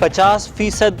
50%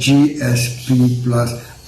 GSP+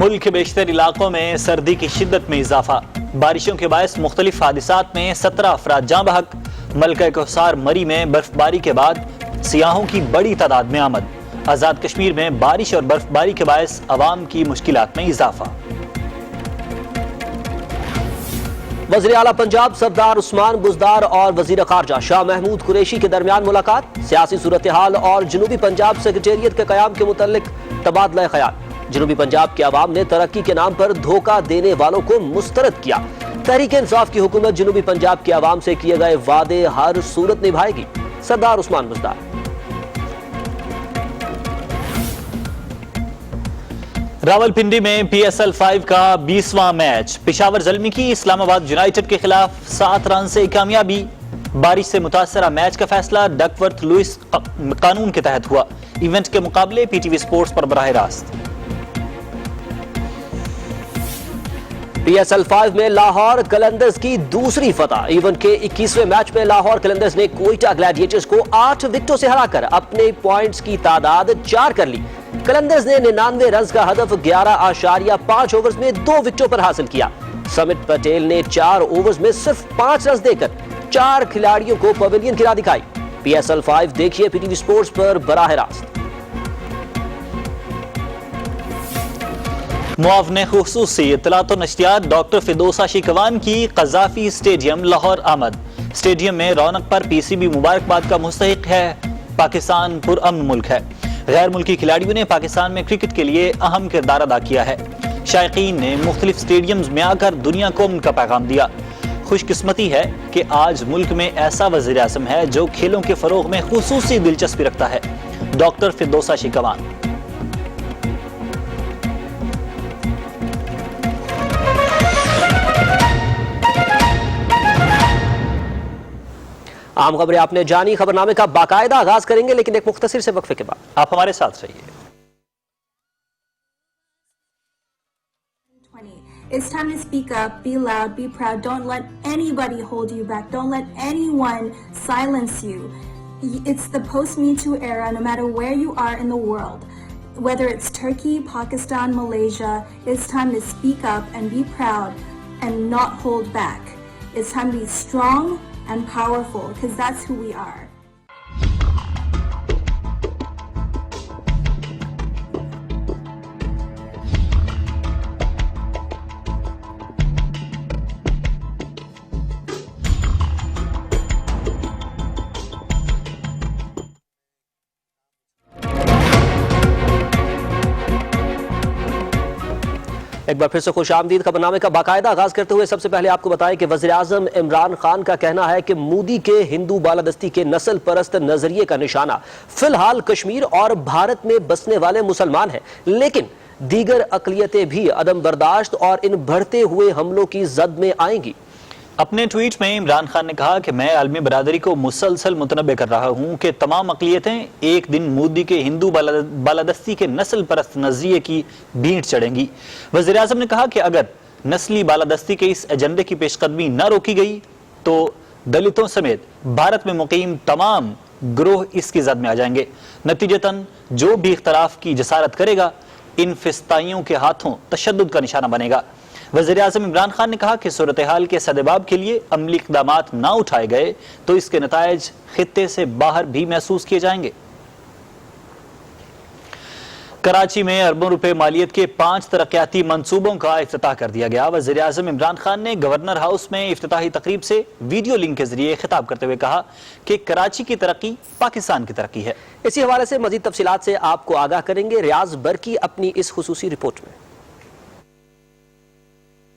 ملک کے بیشتر علاقوں میں سردی کی شدت میں اضافہ، بارشوں کے باعث مختلف حادثات میں 17 افراد جاں بحق، ملکہ کوثر مری میں برف باری کے بعد سیاحوں کی بڑی تعداد میں آمد، آزاد کشمیر میں بارش اور برف باری کے باعث عوام کی مشکلات میں اضافہ۔ وزیر اعلیٰ پنجاب سردار عثمان بزدار اور وزیر خارجہ شاہ محمود قریشی کے درمیان ملاقات، سیاسی صورتحال اور جنوبی پنجاب سیکریٹریٹ کے قیام کے متعلق تبادلہ خیال۔ جنوبی پنجاب کے عوام نے ترقی کے نام پر دھوکہ دینے والوں کو مسترد کیا۔ تحریک انصاف کی حکومت جنوبی پنجاب کے عوام سے کیے گئے وعدے ہر صورت نبھائے گی، سردار عثمان بزدار۔ راولپنڈی میں پی ایس ایل 5 کا 20واں میچ، پشاور زلمی کی اسلام آباد یونائیٹڈ کے خلاف 7 رن سے کامیابی، بارش سے متاثرہ میچ کا فیصلہ ڈک ورتھ لوئس قانون کے تحت ہوا، ایونٹ کے مقابلے پی ٹی وی سپورٹس پر براہ راست۔ پی ایس ایل 5 میں لاہور قلندرز کی دوسری فتح، ایونٹ کے 21ویں میچ میں لاہور قلندرز نے کوئٹہ گلیڈیٹرز کو 8 وکٹوں سے ہرا کر اپنے پوائنٹس کی تعداد 4 کر لی۔ قلندرز نے 99 رنز کا ہدف 11.5 اوورز میں 2 وکٹوں پر حاصل کیا۔ سمت پٹیل نے 4 اوورز میں صرف 5 رنز دے کر 4 کھلاڑیوں کو پویلین کی راہ دکھائی۔ پی ایس ایل 5 دیکھیے پی ٹی وی سپورٹس پر براہ راست۔ معاون خصوصی اطلاعات و نشریات ڈاکٹر فردوسہ شیکوان کی قذافی اسٹیڈیم لاہور آمد، اسٹیڈیم میں رونق پر پی سی بی مبارکباد کا مستحق ہے۔ پاکستان پرامن ملک ہے، غیر ملکی کھلاڑیوں نے پاکستان میں کرکٹ کے لیے اہم کردار ادا کیا ہے۔ شائقین نے مختلف اسٹیڈیمز میں آ کر دنیا کو امن کا پیغام دیا۔ خوش قسمتی ہے کہ آج ملک میں ایسا وزیر اعظم ہے جو کھیلوں کے فروغ میں خصوصی دلچسپی رکھتا ہے، ڈاکٹر فردوسہ شیکوان۔ عام خبریں آپ نے جانی، خبر نامے کا باقاعدہ آغاز کریں گے لیکن ایک مختصر سے وقفے کے بعد۔ آپ ہمارے ساتھ رہیے۔ It's time to speak up, be loud, be proud. Don't let anybody hold you back. Don't let anyone silence you. It's the post-Me Too era, no matter where you are in the world. Whether it's Turkey, Pakistan, Malaysia, it's time to speak up and be proud and not hold back. It's time to be strong and powerful, because that's who we are. ایک بار پھر سے خوش آمدید۔ خبر نامے کا باقاعدہ آغاز کرتے ہوئے سب سے پہلے آپ کو بتائیں کہ وزیر اعظم عمران خان کا کہنا ہے کہ مودی کے ہندو بالادستی کے نسل پرست نظریے کا نشانہ فی الحال کشمیر اور بھارت میں بسنے والے مسلمان ہیں، لیکن دیگر اقلیتیں بھی عدم برداشت اور ان بڑھتے ہوئے حملوں کی زد میں آئیں گی۔ اپنے ٹویٹ میں عمران خان نے کہا کہ میں عالمی برادری کو مسلسل متنبہ کر رہا ہوں کہ تمام اقلیتیں ایک دن مودی کے ہندو بالادستی کے نسل پرست نظریے کی بھینٹ چڑھیں گی۔ وزیر اعظم نے کہا کہ اگر نسلی بالادستی کے اس ایجنڈے کی پیش قدمی نہ روکی گئی تو دلتوں سمیت بھارت میں مقیم تمام گروہ اس کی زد میں آ جائیں گے۔ نتیجتاً جو بھی اختلاف کی جسارت کرے گا ان فسطائیوں کے ہاتھوں تشدد کا نشانہ بنے گا۔ وزیر اعظم عمران خان نے کہا کہ صورتحال کے سدباب کے لیے عملی اقدامات نہ اٹھائے گئے تو اس کے نتائج خطے سے باہر بھی محسوس کیے جائیں گے۔ کراچی میں اربوں روپے مالیت کے 5 ترقیاتی منصوبوں کا افتتاح کر دیا گیا۔ وزیر اعظم عمران خان نے گورنر ہاؤس میں افتتاحی تقریب سے ویڈیو لنک کے ذریعے خطاب کرتے ہوئے کہا کہ کراچی کی ترقی پاکستان کی ترقی ہے۔ اسی حوالے سے مزید تفصیلات سے آپ کو آگاہ کریں گے ریاض برکی اپنی اس خصوصی رپورٹ میں۔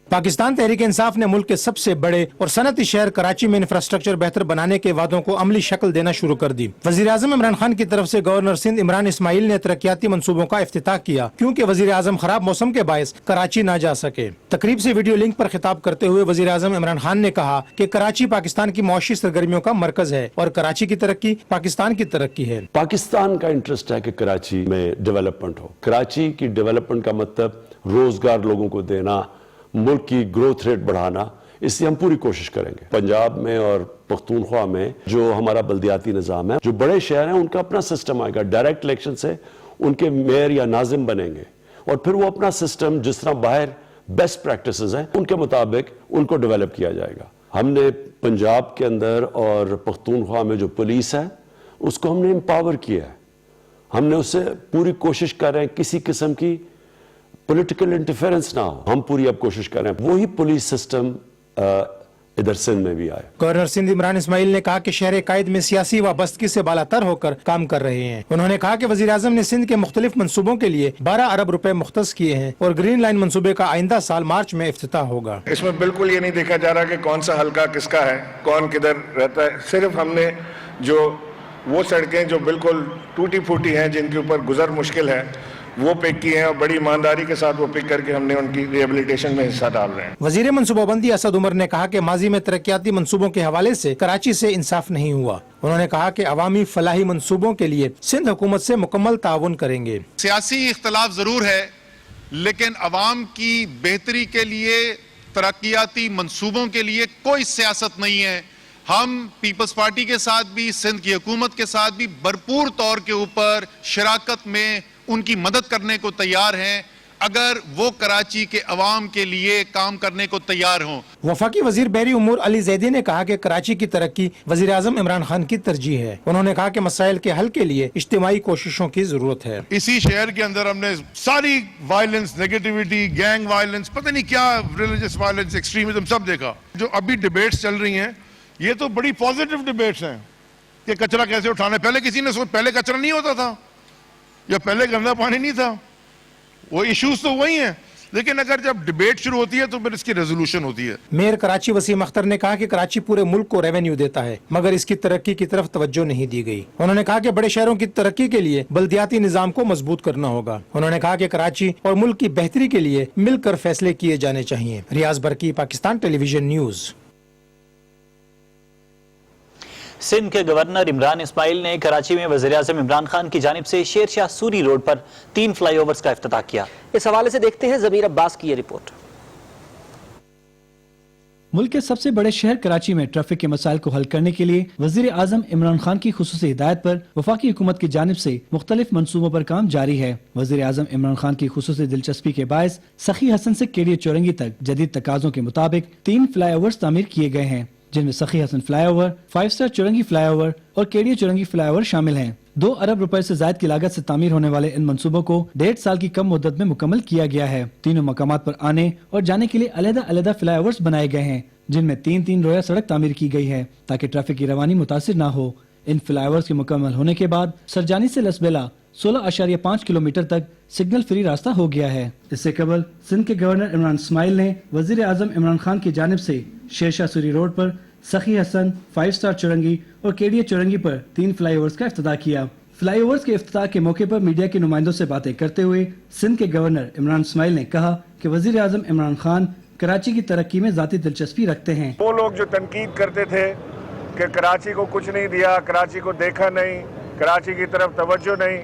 پاکستان تحریک انصاف نے ملک کے سب سے بڑے اور صنعتی شہر کراچی میں انفراسٹرکچر بہتر بنانے کے وعدوں کو عملی شکل دینا شروع کر دی۔ وزیر اعظم عمران خان کی طرف سے گورنر سندھ عمران اسماعیل نے ترقیاتی منصوبوں کا افتتاح کیا کیونکہ وزیر اعظم خراب موسم کے باعث کراچی نہ جا سکے۔ تقریب سے ویڈیو لنک پر خطاب کرتے ہوئے وزیر اعظم عمران خان نے کہا کہ کراچی پاکستان کی معاشی سرگرمیوں کا مرکز ہے اور کراچی کی ترقی پاکستان کی ترقی ہے۔ پاکستان کا انٹرسٹ ہے کہ کراچی میں ڈیولپمنٹ ہو۔ کراچی کی ڈیولپمنٹ کا مطلب روزگار لوگوں کو دینا، ملک کی گروتھ ریٹ بڑھانا، اس سے ہم پوری کوشش کریں گے۔ پنجاب میں اور پختونخوا میں جو ہمارا بلدیاتی نظام ہے، جو بڑے شہر ہیں ان کا اپنا سسٹم آئے گا، ڈائریکٹ الیکشن سے ان کے میئر یا ناظم بنیں گے، اور پھر وہ اپنا سسٹم جس طرح باہر بیسٹ پریکٹسز ہیں ان کے مطابق ان کو ڈیولپ کیا جائے گا. ہم نے پنجاب کے اندر اور پختونخوا میں جو پولیس ہے اس کو ہم نے امپاور کیا ہے. ہم نے اسے پوری کوشش کر رہے ہیں کسی قسم کی پولیٹیکل انٹرفیرنس نہ ہو. ہم پوری اب کوشش کر رہے ہیں وہی پولیس سسٹم ادھر سندھ میں بھی آئے. گورنر سندھ عمران اسماعیل نے کہا کہ شہر قائد میں سیاسی وابستگی سے بالا تر ہو کر کام کر رہے ہیں. انہوں نے کہا کہ وزیر اعظم نے سندھ کے مختلف منصوبوں کے لیے 12 ارب روپے مختص کیے ہیں اور گرین لائن منصوبے کا آئندہ سال مارچ میں افتتاح ہوگا. اس میں بالکل یہ نہیں دیکھا جا رہا کہ کون سا حلقہ کس کا ہے, کون کدھر رہتا ہے. صرف ہم نے جو وہ سڑکیں جو بالکل ٹوٹی پھوٹی ہیں, جن کے اوپر گزر مشکل ہے, وہ پک کی ہیں اور بڑی ایمانداری کے ساتھ وہ پک کر کے ہم نے ان کی ریہیبلیٹیشن میں حصہ ڈال رہے ہیں. وزیر منصوبہ بندی اسد عمر نے کہا کہ ماضی میں ترقیاتی منصوبوں کے حوالے سے کراچی سے انصاف نہیں ہوا. انہوں نے کہا کہ عوامی فلاحی منصوبوں کے لیے سندھ حکومت سے مکمل تعاون کریں گے. سیاسی اختلاف ضرور ہے, لیکن عوام کی بہتری کے لیے, ترقیاتی منصوبوں کے لیے کوئی سیاست نہیں ہے. ہم پیپلز پارٹی کے ساتھ بھی, سندھ کی حکومت کے ساتھ بھی بھرپور طور کے اوپر شراکت میں ان کی مدد کرنے کو تیار ہیں, اگر وہ کراچی کے عوام کے لیے کام کرنے کو تیار ہوں. وفاقی وزیر بحری امور علی زیدی نے کہا کہ کراچی کی ترقی وزیر اعظم عمران خان کی ترجیح ہے. انہوں نے کہا کہ مسائل کے حل کے لیے اجتماعی کوششوں کی ضرورت ہے. اسی شہر کے اندر ہم نے ساری وائلنس, نیگیٹیوٹی, گینگ وائلنس, پتہ نہیں کیا ریلیجس وائلنس, ایکسٹریمزم سب دیکھا. جو ابھی ڈیبیٹس چل رہی ہیں یہ تو بڑی پازیٹیو ڈیبیٹس ہیں کہ کچرا کیسے اٹھانا ہے. پہلے کسی نے پہلے کچرا نہیں ہوتا تھا یا پہلے گندا پانی نہیں تھا, وہ ایشوز تو وہی ہیں, لیکن اگر جب ڈیبیٹ شروع ہوتی ہے تو پھر اس کی ریزولوشن ہوتی ہے. میئر کراچی وسیم اختر نے کہا کہ کراچی پورے ملک کو ریونیو دیتا ہے مگر اس کی ترقی کی طرف توجہ نہیں دی گئی. انہوں نے کہا کہ بڑے شہروں کی ترقی کے لیے بلدیاتی نظام کو مضبوط کرنا ہوگا. انہوں نے کہا کہ کراچی اور ملک کی بہتری کے لیے مل کر فیصلے کیے جانے چاہیے. ریاض برقی, Pakistan television news. Sindh کے گورنر عمران اسماعیل نے کراچی میں وزیر اعظم عمران خان کی جانب سے شیر شاہ سوری روڈ پر 3 فلائی اوورز کا افتتاح کیا. اس حوالے سے دیکھتے ہیں ضمیر عباس کی یہ رپورٹ. ملک کے سب سے بڑے شہر کراچی میں ٹریفک کے مسائل کو حل کرنے کے لیے وزیر اعظم عمران خان کی خصوصی ہدایت پر وفاقی حکومت کی جانب سے مختلف منصوبوں پر کام جاری ہے. وزیر اعظم عمران خان کی خصوصی دلچسپی کے باعث سخی حسن سے کیڑیے چورنگی تک جدید تقاضوں کے مطابق 3 فلائی اوورز تعمیر کیے گئے ہیں, جن میں سخی حسن fly over, 5 star چورنگی fly over اور کیڑیے چورنگی فلائی اوور شامل ہیں. 2 ارب روپے سے زائد کی لاگت سے تعمیر ہونے والے ان منصوبوں کو 1.5 سال کی کم مدت میں مکمل کیا گیا ہے. تینوں مقامات پر آنے اور جانے کے لیے علیحدہ فلائی اوورز بنائے گئے ہیں, جن میں 3 رویا سڑک تعمیر کی گئی ہے تاکہ ٹریفک کی روانی متاثر نہ ہو. ان فلائی اوورز کے مکمل ہونے کے بعد سرجانی سے لسبیلا 16.5 کلومیٹر تک سگنل فری راستہ ہو گیا ہے. اس سے قبل سندھ کے گورنر عمران اسماعیل نے وزیر اعظم عمران خان کی جانب سے شیر شاہ سوری روڈ پر سخی حسن, 5 اسٹار چورنگی اور کیڑیے چورنگی پر 3 فلائی اوورز کا افتتاح کیا. فلائی اوورز کے افتتاح کے موقع پر میڈیا کے نمائندوں سے باتیں کرتے ہوئے سندھ کے گورنر عمران اسماعیل نے کہا کہ وزیر اعظم عمران خان کراچی کی ترقی میں ذاتی دلچسپی رکھتے ہیں. وہ لوگ جو تنقید کرتے تھے کہ کراچی کو کچھ نہیں دیا, کراچی کو دیکھا نہیں, کراچی کی طرف توجہ نہیں,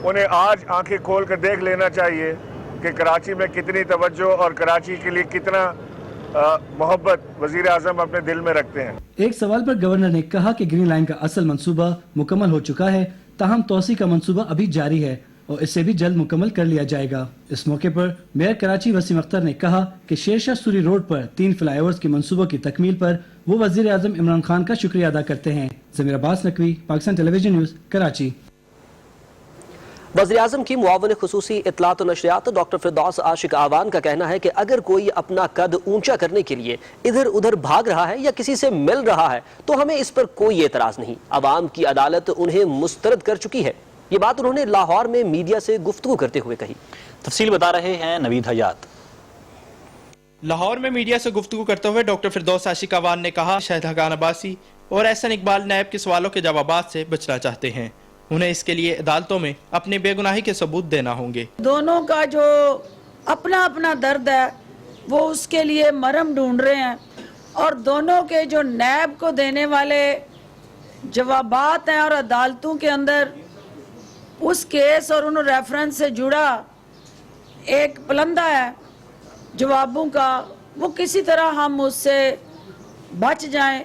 انہیں آج آنکھیں کھول کر دیکھ لینا چاہیے کہ کراچی میں کتنی توجہ اور کراچی کے لیے کتنا محبت وزیر اعظم اپنے دل میں رکھتے ہیں. ایک سوال پر گورنر نے کہا کہ گرین لائن کا اصل منصوبہ مکمل ہو چکا ہے, تاہم توسیع کا منصوبہ ابھی جاری ہے اور اسے بھی جلد مکمل کر لیا جائے گا. اس موقع پر میئر کراچی وسیم اختر نے کہا کہ شیر شاہ سوری روڈ پر 3 فلائی اوورز کے منصوبوں کی تکمیل پر وہ وزیر اعظم عمران خان کا شکریہ ادا کرتے ہیں. ضمیر Abbas Naqvi, Pakistan television news, Karachi. وزیر اعظم کی معاون خصوصی اطلاعات و نشریات ڈاکٹر فردوس عاشق آوان کا کہنا ہے کہ اگر کوئی اپنا قد اونچا کرنے کے لیے ادھر ادھر بھاگ رہا ہے یا کسی سے مل رہا ہے تو ہمیں اس پر کوئی اعتراض نہیں. عوام کی عدالت انہیں مسترد کر چکی ہے. یہ بات انہوں نے لاہور میں میڈیا سے گفتگو کرتے ہوئے کہی. تفصیل بتا رہے ہیں نوید حیات. لاہور میں میڈیا سے گفتگو کرتے ہوئے ڈاکٹر فردوس عاشق آوان نے کہا شاہد حقان عباسی اور احسن اقبال نیب کے سوالوں کے جوابات سے بچنا چاہتے ہیں. انہیں اس کے لیے عدالتوں میں اپنی بے گناہی کے ثبوت دینا ہوں گے. دونوں کا جو اپنا اپنا درد ہے وہ اس کے لیے مرہم ڈھونڈ رہے ہیں, اور دونوں کے جو نیب کو دینے والے جوابات ہیں اور عدالتوں کے اندر اس کیس اور ان ریفرنس سے جڑا ایک پلندہ ہے جوابوں کا, وہ کسی طرح ہم اس سے بچ جائیں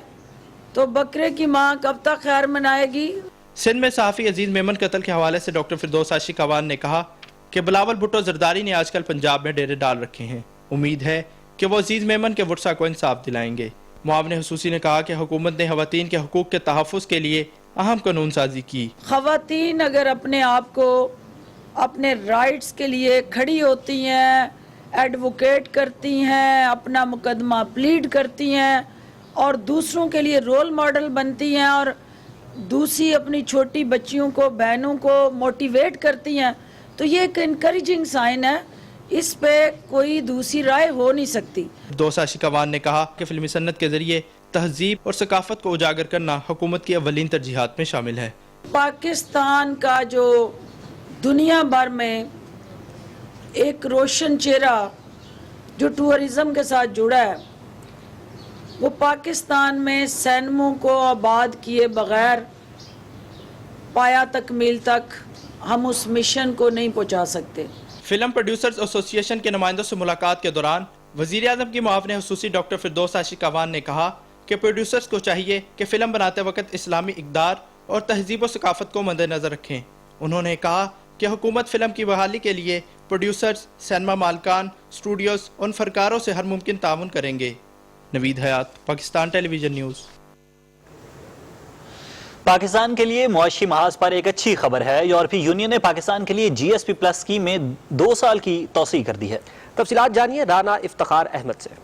تو بکرے کی ماں کب تک خیر منائے گی. سندھ میں صحافی عزیز میمن قتل کے حوالے سے ڈاکٹر فردوس عاشق آوان نے کہا کہ بلاول بھٹو زرداری نے آج کل پنجاب میں ڈیرے ڈال رکھے ہیں. امید ہے کہ وہ عزیز میمن کے ورثہ کو انصاف دلائیں گے. معاون خصوصی نے کہا کہ حکومت نے خواتین کے حقوق کے تحفظ کے لیے اہم قانون سازی کی. خواتین اگر اپنے آپ کو اپنے رائٹس کے لیے کھڑی ہوتی ہیں، ایڈوکیٹ کرتی ہیں، اپنا مقدمہ پلیڈ کرتی ہیں اور دوسروں کے لیے رول ماڈل بنتی ہیں اور دوسری اپنی چھوٹی بچیوں کو، بہنوں کو موٹیویٹ کرتی ہیں، تو یہ ایک انکریجنگ سائن ہے. اس پہ کوئی دوسری رائے ہو نہیں سکتی. فردوس عاشق اوان نے کہا کہ فلمی صنعت کے ذریعے تہذیب اور ثقافت کو اجاگر کرنا حکومت کی اولین ترجیحات میں شامل ہے. پاکستان کا جو دنیا بھر میں ایک روشن چہرہ جو ٹورزم کے ساتھ جڑا ہے، وہ پاکستان میں سینموں کو آباد کیے بغیر پایا تکمیل تک ہم اس مشن کو نہیں پہنچا سکتے. فلم پروڈیوسرز ایسوسی ایشن کے نمائندوں سے ملاقات کے دوران وزیر اعظم کی معاون خصوصی ڈاکٹر فردوس عاشق اوان نے کہا کہ پروڈیوسرز کو چاہیے کہ فلم بناتے وقت اسلامی اقدار اور تہذیب و ثقافت کو مد نظر رکھیں. انہوں نے کہا کہ حکومت فلم کی بحالی کے لیے پروڈیوسرز، سینما مالکان، اسٹوڈیوز اور فنکاروں سے ہر ممکن تعاون کریں گے. نوید حیات، Pakistan television news. Pakistan کے لیے معاشی محاذ پر ایک اچھی خبر ہے. یورپی یونین نے پاکستان کے لیے GSP پلس اسکیم میں 2 سال کی توسیع کر دی ہے. تفصیلات جانیے رانا افتخار احمد سے.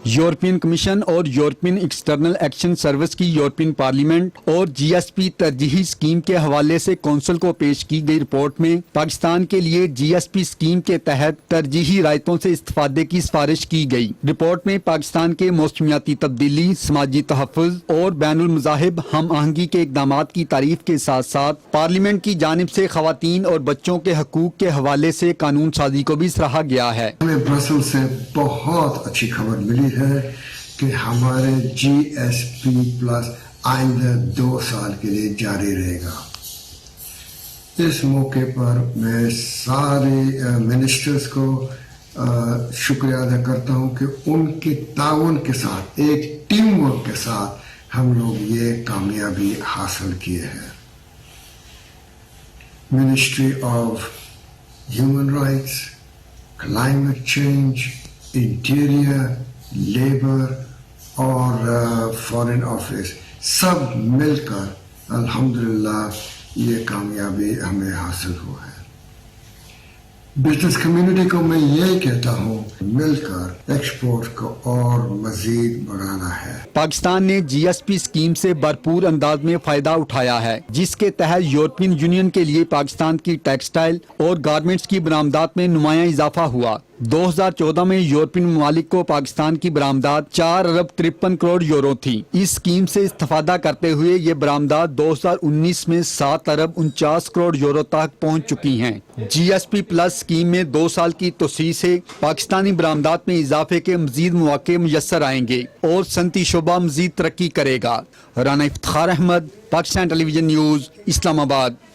یورپین کمیشن اور یورپین ایکسٹرنل ایکشن سروس کی یورپین پارلیمنٹ اور GSP ترجیحی اسکیم کے حوالے سے کونسل کو پیش کی گئی رپورٹ میں پاکستان کے لیے GSP اسکیم کے تحت ترجیحی رعایتوں سے استفادے کی سفارش کی گئی. رپورٹ میں پاکستان کے موسمیاتی تبدیلی، سماجی تحفظ اور بین المذاہب ہم آہنگی کے اقدامات کی تعریف کے ساتھ ساتھ پارلیمنٹ کی جانب سے خواتین اور بچوں کے حقوق کے حوالے سے قانون سازی کو بھی سراہا گیا ہے. ہمیں برسل سے بہت اچھی خبر ملی ہے کہ ہمارے GSP پلس آئندہ 2 سال کے لیے جاری رہے گا. اس موقع پر میں سارے منسٹرز کو شکریہ ادا کرتا ہوں کہ ان کے تعاون کے ساتھ، ایک ٹیم ورک کے ساتھ ہم لوگ یہ کامیابی حاصل کیے ہیں. Ministry of human rights, climate change, interior, labour اور فارن آفس سب مل کر الحمدللہ یہ کامیابی ہمیں حاصل ہوا ہے. بزنس کمیونٹی کو میں یہ کہتا ہوں مل کر ایکسپورٹ کو اور مزید بڑھانا ہے. پاکستان نے GSP اسکیم سے بھرپور انداز میں فائدہ اٹھایا ہے، جس کے تحت یورپین یونین کے لیے پاکستان کی ٹیکسٹائل اور گارمنٹس کی برآمدات میں نمایاں اضافہ ہوا. 2014 میں یورپین ممالک کو پاکستان کی برآمدات 4 ارب 53 کروڑ یورو تھی. اس اسکیم سے استفادہ کرتے ہوئے یہ برآمدات 2019 میں 7 ارب 49 کروڑ یورو تک پہنچ چکی ہیں. GSP پلس اسکیم میں 2 سال کی توسیع سے پاکستانی برآمدات میں اضافے کے مزید مواقع میسر آئیں گے اور صنعتی شعبہ مزید ترقی کرے گا. Rana Iftikhar Ahmad, Pakistan television news, اسلام آباد.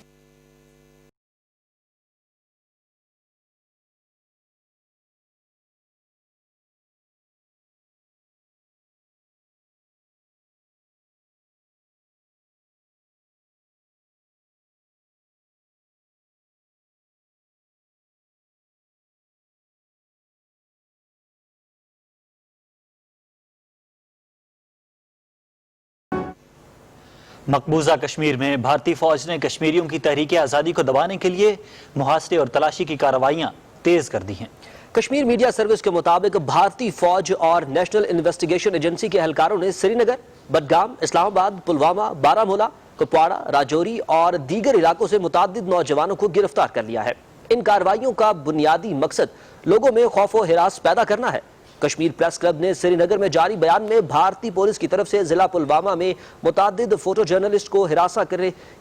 مقبوضہ کشمیر میں بھارتی فوج نے کشمیریوں کی تحریک آزادی کو دبانے کے لیے محاصرے اور تلاشی کی کارروائیاں تیز کر دی ہیں. کشمیر میڈیا سروس کے مطابق بھارتی فوج اور نیشنل انویسٹیگیشن ایجنسی کے اہلکاروں نے سری نگر، بڈگام، اسلام آباد، پلوامہ، بارہ مولہ، کپواڑہ، راجوری اور دیگر علاقوں سے متعدد نوجوانوں کو گرفتار کر لیا ہے. ان کارروائیوں کا بنیادی مقصد لوگوں میں خوف و ہراس پیدا کرنا ہے. کشمیر پریس کلب نے سری نگر میں جاری بیان میں بھارتی پولیس کی طرف سے ضلع پلوامہ میں متعدد فوٹو جرنلسٹ کو ہراساں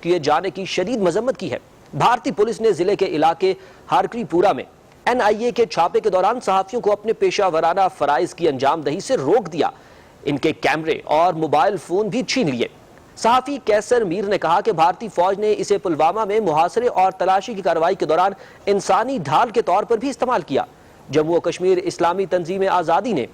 کیے جانے کی شدید مذمت کی ہے. بھارتی پولیس نے ضلع کے علاقے ہارکری پورہ میں NIA کے چھاپے کے دوران صحافیوں کو اپنے پیشہ ورانہ فرائض کی انجام دہی سے روک دیا. ان کے کیمرے اور موبائل فون بھی چھین لیے. صحافی کیسر میر نے کہا کہ بھارتی فوج نے اسے پلوامہ میں محاصرے اور تلاشی کی کارروائی کے دوران انسانی ڈھال کے طور پر بھی استعمال کیا. جموں و کشمیر اسلامی تنظیم آزادی نے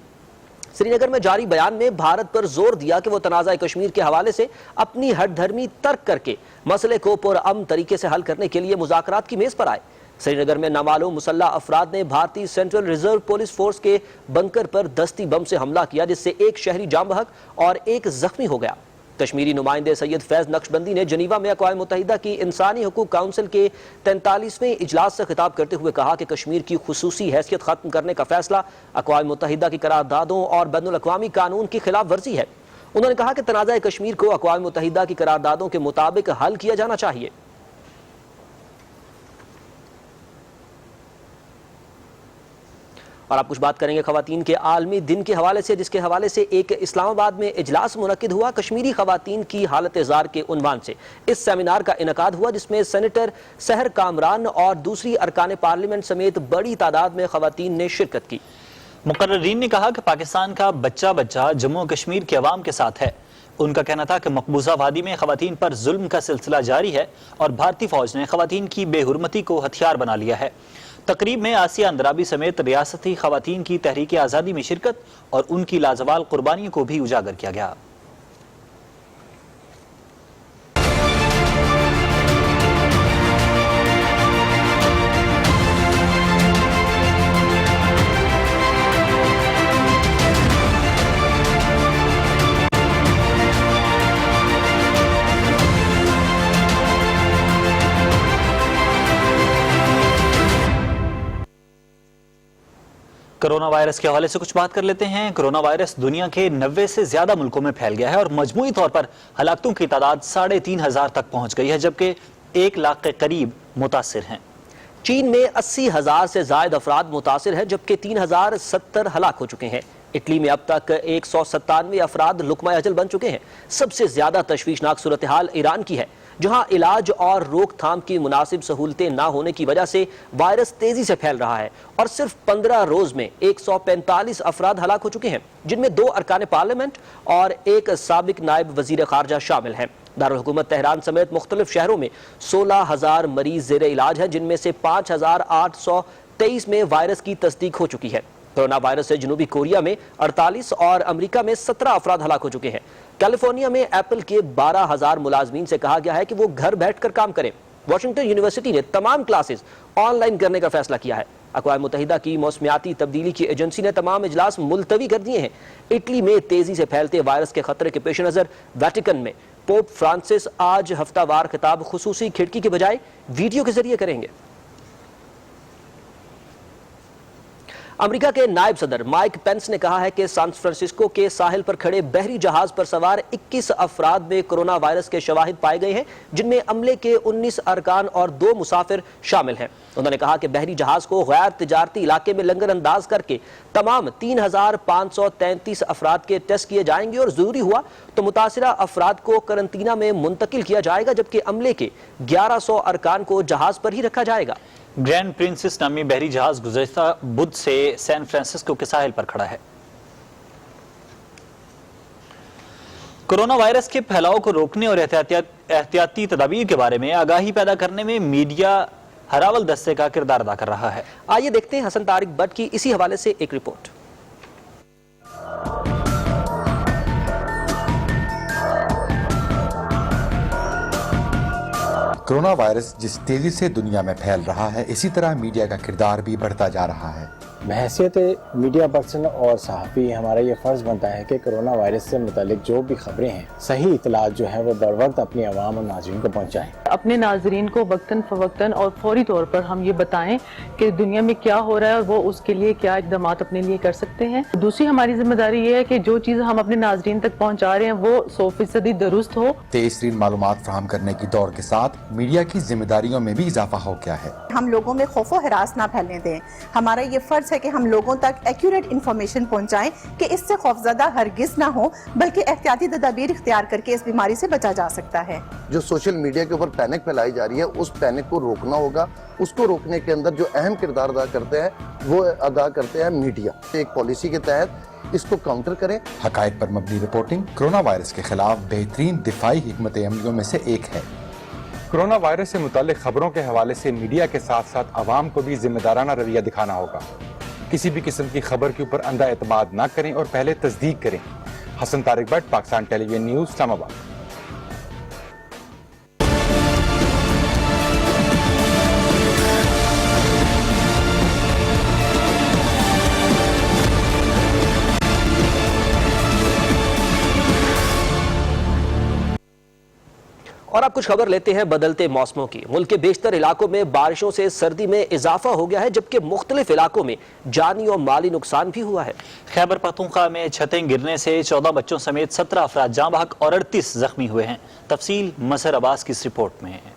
سری نگر میں جاری بیان میں بھارت پر زور دیا کہ وہ تنازع کشمیر کے حوالے سے اپنی ہٹ دھرمی ترک کر کے مسئلے کو پرامن طریقے سے حل کرنے کے لیے مذاکرات کی میز پر آئے۔ سری نگر میں نامعلوم مسلح افراد نے بھارتی سینٹرل ریزرو پولیس فورس کے بنکر پر دستی بم سے حملہ کیا، جس سے ایک شہری جاں بحق اور ایک زخمی ہو گیا۔ کشمیری نمائندے سید فیض نقشبندی نے جنیوا میں اقوام متحدہ کی انسانی حقوق کونسل کے 43ویں اجلاس سے خطاب کرتے ہوئے کہا کہ کشمیر کی خصوصی حیثیت ختم کرنے کا فیصلہ اقوام متحدہ کی قراردادوں اور بین الاقوامی قانون کی خلاف ورزی ہے۔ انہوں نے کہا کہ تنازع کشمیر کو اقوام متحدہ کی قراردادوں کے مطابق حل کیا جانا چاہیے۔ اور آپ کچھ بات کریں گے خواتین کے عالمی دن کے حوالے سے، جس کے حوالے سے ایک اسلام آباد میں اجلاس منعقد ہوا۔ کشمیری خواتین کی حالت زار کے عنوان سے اس سیمینار کا انعقاد ہوا، جس میں سینیٹر سحر کامران اور دوسری ارکان پارلیمنٹ سمیت بڑی تعداد میں خواتین نے شرکت کی۔ مقررین نے کہا کہ پاکستان کا بچہ بچہ جموں کشمیر کے عوام کے ساتھ ہے۔ ان کا کہنا تھا کہ مقبوضہ وادی میں خواتین پر ظلم کا سلسلہ جاری ہے اور بھارتی فوج نے خواتین کی بے حرمتی کو ہتھیار بنا لیا ہے۔ تقریب میں آسیہ اندرابی سمیت ریاستی خواتین کی تحریک آزادی میں شرکت اور ان کی لازوال قربانیوں کو بھی اجاگر کیا گیا۔ کرونا وائرس کے حوالے سے کچھ بات کر لیتے ہیں۔ کرونا وائرس دنیا کے 90 سے زیادہ ملکوں میں پھیل گیا ہے اور مجموعی طور پر ہلاکتوں کی تعداد 3500 تک پہنچ گئی ہے، جبکہ 1 لاکھ کے قریب متاثر ہیں۔ چین میں 80,000 سے زائد افراد متاثر ہیں، جبکہ 3070 ہلاک ہو چکے ہیں۔ اٹلی میں اب تک 197 افراد لقمہ اجل بن چکے ہیں۔ سب سے زیادہ تشویشناک صورتحال ایران کی ہے، جہاں علاج اور روک تھام کی مناسب سہولتیں نہ ہونے کی وجہ سے وائرس تیزی سے پھیل رہا ہے اور صرف 15 روز میں 145 افراد ہلاک ہو چکے ہیں، جن میں 2 ارکان پارلیمنٹ اور 1 سابق نائب وزیر خارجہ شامل ہیں۔ دارالحکومت تہران سمیت مختلف شہروں میں 16,000 مریض زیر علاج ہیں، جن میں سے 5,823 میں وائرس کی تصدیق ہو چکی ہے۔ کرونا وائرس سے جنوبی کوریا میں 48 اور امریکہ میں 17 افراد ہلاک ہو چکے ہیں۔ کیلیفورنیا میں ایپل کے 12,000 ملازمین سے کہا گیا ہے کہ وہ گھر بیٹھ کر کام کریں۔ واشنگٹن یونیورسٹی نے تمام کلاسز آن لائن کرنے کا فیصلہ کیا ہے۔ اقوام متحدہ کی موسمیاتی تبدیلی کی ایجنسی نے تمام اجلاس ملتوی کر دیے ہیں۔ اٹلی میں تیزی سے پھیلتے وائرس کے خطرے کے پیش نظر ویٹیکن میں پوپ فرانسس آج ہفتہ وار خطاب خصوصی کھڑکی کے بجائے ویڈیو کے ذریعے کریں گے۔ امریکہ کے نائب صدر مائک پینس نے کہا ہے کہ سان فرانسسکو کے ساحل پر کھڑے بحری جہاز پر سوار 21 افراد میں کرونا وائرس کے شواہد پائے گئے ہیں، جن میں عملے کے 19 ارکان اور 2 مسافر شامل ہیں۔ انہوں نے کہا کہ بحری جہاز کو غیر تجارتی علاقے میں لنگر انداز کر کے تمام 3,533 افراد کے ٹیسٹ کیے جائیں گے اور ضروری ہوا تو متاثرہ افراد کو قرنطینہ میں منتقل کیا جائے گا، جبکہ عملے کے 1100 ارکان کو جہاز پر ہی رکھا جائے گا۔ گرینڈ پرنسس نامی بحری جہاز گزشتہ بدھ سے سان فرانسسکو کے ساحل پر کھڑا ہے۔ کرونا وائرس کے پھیلاؤ کو روکنے اور احتیاطی تدابیر کے بارے میں آگاہی پیدا کرنے میں میڈیا ہراول دستے کا کردار ادا کر رہا ہے۔ آئیے دیکھتے ہیں حسن طارق بٹ کی اسی حوالے سے ایک رپورٹ۔ کرونا وائرس جس تیزی سے دنیا میں پھیل رہا ہے، اسی طرح میڈیا کا کردار بھی بڑھتا جا رہا ہے۔ بحیثیت میڈیا پرسن اور صحافی ہمارا یہ فرض بنتا ہے کہ کرونا وائرس سے متعلق جو بھی خبریں ہیں، صحیح اطلاعات جو ہے وہ بر وقت اپنی عوام اور ناظرین کو پہنچائیں۔ اپنے ناظرین کو وقتاً فوقتاً اور فوری طور پر ہم یہ بتائیں کہ دنیا میں کیا ہو رہا ہے اور وہ اس کے لیے کیا اقدامات اپنے لیے کر سکتے ہیں۔ دوسری ہماری ذمہ داری یہ ہے کہ جو چیز ہم اپنے ناظرین تک پہنچا رہے ہیں وہ 100% درست ہو۔ تیز ترین معلومات فراہم کرنے کی دور کے ساتھ میڈیا کی ذمہ داریوں میں بھی اضافہ ہو گیا ہے۔ ہم لوگوں میں خوف و ہراس نہ پھیلنے دیں۔ ہمارا یہ فرض ہے کہ ہم لوگوں تک ایکوریٹ انفارمیشن پہنچائیں کہ اس سے خوفزدہ ہرگز نہ ہو، بلکہ احتیاطی تدابیر اختیار کر کے اس بیماری سے بچا جا سکتا ہے۔ جو سوشل میڈیا کے اوپر پینک پھیلائی جا رہی ہے، اس پینک کو روکنا ہوگا۔ اس کو روکنے کے اندر جو اہم کردار ادا کرتے ہیں میڈیا۔ ایک پالیسی کے تحت اس کو کاؤنٹر کریں۔ حقائق پر مبنی رپورٹنگ کرونا وائرس کے خلاف بہترین دفاعی حکمت عملیوں میں سے ایک ہے۔ کرونا وائرس سے متعلق خبروں کے حوالے سے میڈیا کے ساتھ ساتھ عوام کو بھی ذمہ دارانہ رویہ دکھانا ہوگا۔ کسی بھی قسم کی خبر کے اوپر اندھا اعتماد نہ کریں اور پہلے تصدیق کریں۔ Hasan Tariq Butt, Pakistan television news, Islamabad. اور اب کچھ خبر لیتے ہیں بدلتے موسموں کی۔ ملک کے بیشتر علاقوں میں بارشوں سے سردی میں اضافہ ہو گیا ہے، جبکہ مختلف علاقوں میں جانی اور مالی نقصان بھی ہوا ہے۔ خیبر پختونخوا میں چھتیں گرنے سے 14 بچوں سمیت 17 افراد جاں بحق اور 38 زخمی ہوئے ہیں۔ تفصیل مظہر عباس کی اس رپورٹ میں ہے۔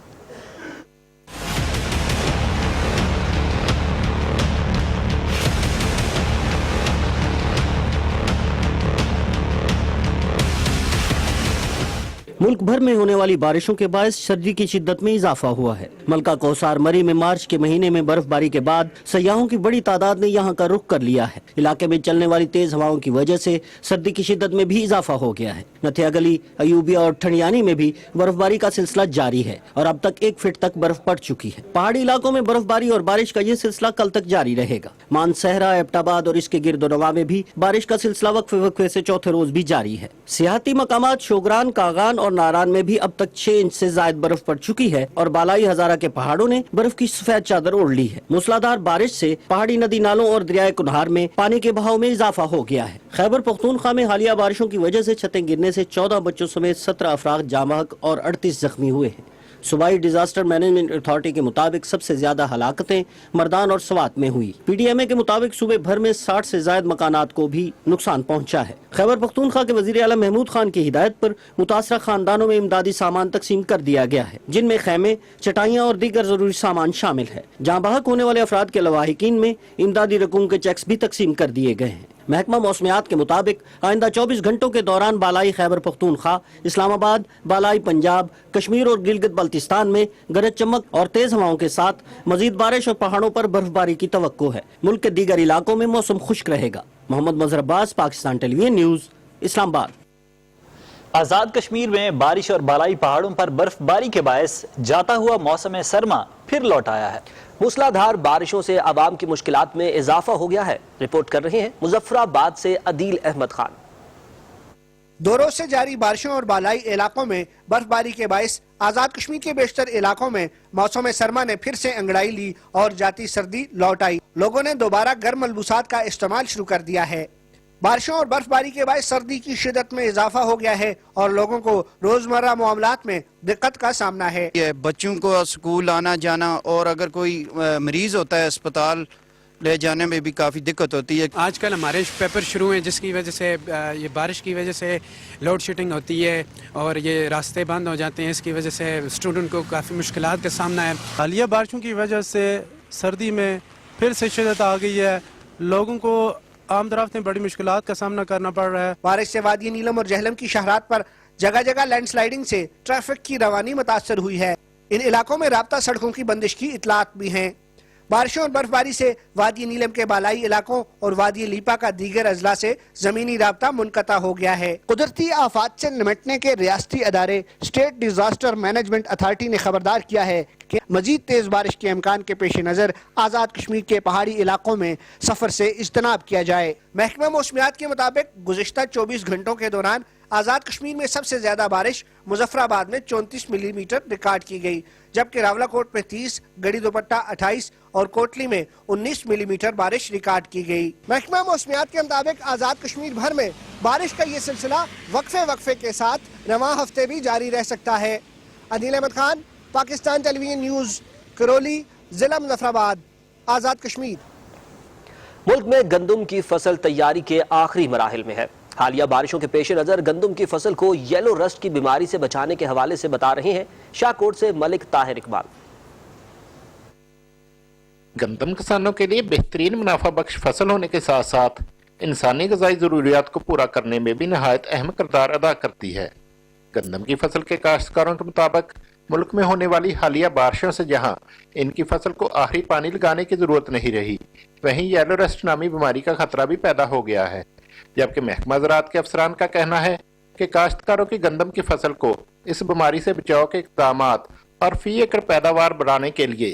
ملک بھر میں ہونے والی بارشوں کے باعث سردی کی شدت میں اضافہ ہوا ہے۔ ملکہ کوثر مری میں مارچ کے مہینے میں برف باری کے بعد سیاحوں کی بڑی تعداد نے یہاں کا رخ کر لیا ہے۔ علاقے میں چلنے والی تیز ہواؤں کی وجہ سے سردی کی شدت میں بھی اضافہ ہو گیا ہے۔ نتھیا گلی، ایوبیہ اور ٹھنڈیانی میں بھی برف باری کا سلسلہ جاری ہے اور اب تک 1 فٹ تک برف پڑ چکی ہے۔ پہاڑی علاقوں میں برف باری اور بارش کا یہ سلسلہ کل تک جاری رہے گا۔ مانسہرہ، ایبٹ آباد اور اس کے گرد و نواح میں بھی بارش کا سلسلہ وقفے وقفے سے چوتھے روز بھی جاری ہے۔ سیاحتی مقامات شوگران، کاغان اور ناران میں بھی اب تک 6 انچ سے زائد برف پڑ چکی ہے اور بالائی ہزارہ کے پہاڑوں نے برف کی سفید چادر اوڑھ لی ہے۔ موسلادھار بارش سے پہاڑی ندی نالوں اور دریائے کنہار میں پانی کے بہاؤ میں اضافہ ہو گیا ہے۔ خیبر پختونخوا میں حالیہ بارشوں کی وجہ سے چھتیں گرنے سے 14 بچوں سمیت 17 افراد جاں بحق اور 38 زخمی ہوئے ہیں۔ صوبائی ڈیزاسٹر مینجمنٹ اتھارٹی کے مطابق سب سے زیادہ ہلاکتیں مردان اور سوات میں ہوئی۔ پی ڈی ایم اے کے مطابق صوبے بھر میں 60 سے زائد مکانات کو بھی نقصان پہنچا ہے۔ خیبر پختونخوا کے وزیر اعلیٰ محمود خان کی ہدایت پر متاثرہ خاندانوں میں امدادی سامان تقسیم کر دیا گیا ہے، جن میں خیمے، چٹائیاں اور دیگر ضروری سامان شامل ہے۔ جاں بحق ہونے والے افراد کے لواحقین میں امدادی رقوم کے چیکس بھی تقسیم کر دیے گئے ہیں۔ محکمہ موسمیات کے مطابق آئندہ 24 گھنٹوں کے دوران بالائی خیبر پختونخوا، اسلام آباد، بالائی پنجاب، کشمیر اور گلگت بلتستان میں گرج چمک اور تیز ہواؤں کے ساتھ مزید بارش اور پہاڑوں پر برف باری کی توقع ہے۔ ملک کے دیگر علاقوں میں موسم خشک رہے گا۔ محمد مظہر عباس، پاکستان ٹیلی ویژن نیوز، اسلام آباد۔ آزاد کشمیر میں بارش اور بالائی پہاڑوں پر برف باری کے باعث جاتا ہوا موسم سرما پھر لوٹ آیا ہے۔ موسلادھار بارشوں سے عوام کی مشکلات میں اضافہ ہو گیا ہے۔ رپورٹ کر رہے ہیں مظفر آباد سے عدیل احمد خان۔ 2 روز سے جاری بارشوں اور بالائی علاقوں میں برف باری کے باعث آزاد کشمیر کے بیشتر علاقوں میں موسم سرما نے پھر سے انگڑائی لی اور جاتی سردی لوٹ آئی۔ لوگوں نے دوبارہ گرم ملبوسات کا استعمال شروع کر دیا ہے۔ بارشوں اور برف باری کے باعث سردی کی شدت میں اضافہ ہو گیا ہے اور لوگوں کو روزمرہ معاملات میں دقت کا سامنا ہے۔ بچوں کو اسکول آنا جانا اور اگر کوئی مریض ہوتا ہے اسپتال لے جانے میں بھی کافی دقت ہوتی ہے۔ آج کل ہمارے پیپر شروع ہیں، جس کی وجہ سے یہ بارش کی وجہ سے لوڈ شیڈنگ ہوتی ہے اور یہ راستے بند ہو جاتے ہیں۔ اس کی وجہ سے اسٹوڈنٹ کو کافی مشکلات کا سامنا ہے۔ حالیہ بارشوں کی وجہ سے سردی میں پھر سے شدت آ گئی ہے، لوگوں کو عام رفت میں بڑی مشکلات کا سامنا کرنا پڑ رہا ہے۔ بارش سے وادی نیلم اور جہلم کی شاہراہات پر جگہ جگہ لینڈ سلائیڈنگ سے ٹریفک کی روانی متاثر ہوئی ہے۔ ان علاقوں میں رابطہ سڑکوں کی بندش کی اطلاعات بھی ہیں۔ بارشوں اور برف باری سے وادی نیلم کے بالائی علاقوں اور وادی لیپا کا دیگر اضلاع سے زمینی رابطہ منقطع ہو گیا ہے۔ قدرتی آفات سے نمٹنے کے ریاستی ادارے اسٹیٹ ڈیزاسٹر مینجمنٹ اتھارٹی نے خبردار کیا ہے کہ مزید تیز بارش کے امکان کے پیش نظر آزاد کشمیر کے پہاڑی علاقوں میں سفر سے اجتناب کیا جائے۔ محکمہ موسمیات کے مطابق گزشتہ 24 گھنٹوں کے دوران آزاد کشمیر میں سب سے زیادہ بارش مظفر آباد میں 34 ملی میٹر ریکارڈ کی گئی، جبکہ راولہ کوٹ میں 30، گڑھی دوپٹہ 28 اور کوٹلی میں 19 ملی میٹر بارش ریکارڈ کی گئی۔ محکمہ موسمیات کے مطابق آزاد کشمیر بھر میں بارش کا یہ سلسلہ وقفے وقفے کے ساتھ رواں ہفتے بھی جاری رہ سکتا ہے۔ عدیل Ahmad Khan, Pakistan television news, Karauli, ضلع مظفر آباد، آزاد کشمیر۔ ملک میں گندم کی فصل تیاری کے آخری مراحل میں ہے۔ حالیہ بارشوں کے پیش نظر گندم کی فصل کو یلو رسٹ کی بیماری سے بچانے کے حوالے سے بتا رہے ہیں شاہ کوٹ سے ملک طاہر اقبال۔ گندم کسانوں کے لیے بہترین منافع بخش فصل ہونے کے ساتھ ساتھ انسانی غذائی ضروریات کو پورا کرنے میں بھی نہایت اہم کردار ادا کرتی ہے۔ گندم کی فصل کے کاشتکاروں کے مطابق ملک میں ہونے والی حالیہ بارشوں سے جہاں ان کی فصل کو آخری پانی لگانے کی ضرورت نہیں رہی، وہیں یلو رسٹ نامی بیماری کا خطرہ بھی پیدا ہو گیا ہے، جبکہ محکمہ زراعت کے افسران کا کہنا ہے کہ کاشتکاروں کی گندم کی فصل کو اس بیماری سے بچاؤ کے اقدامات اور فی ایکڑ پیداوار بڑھانے کے لیے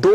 2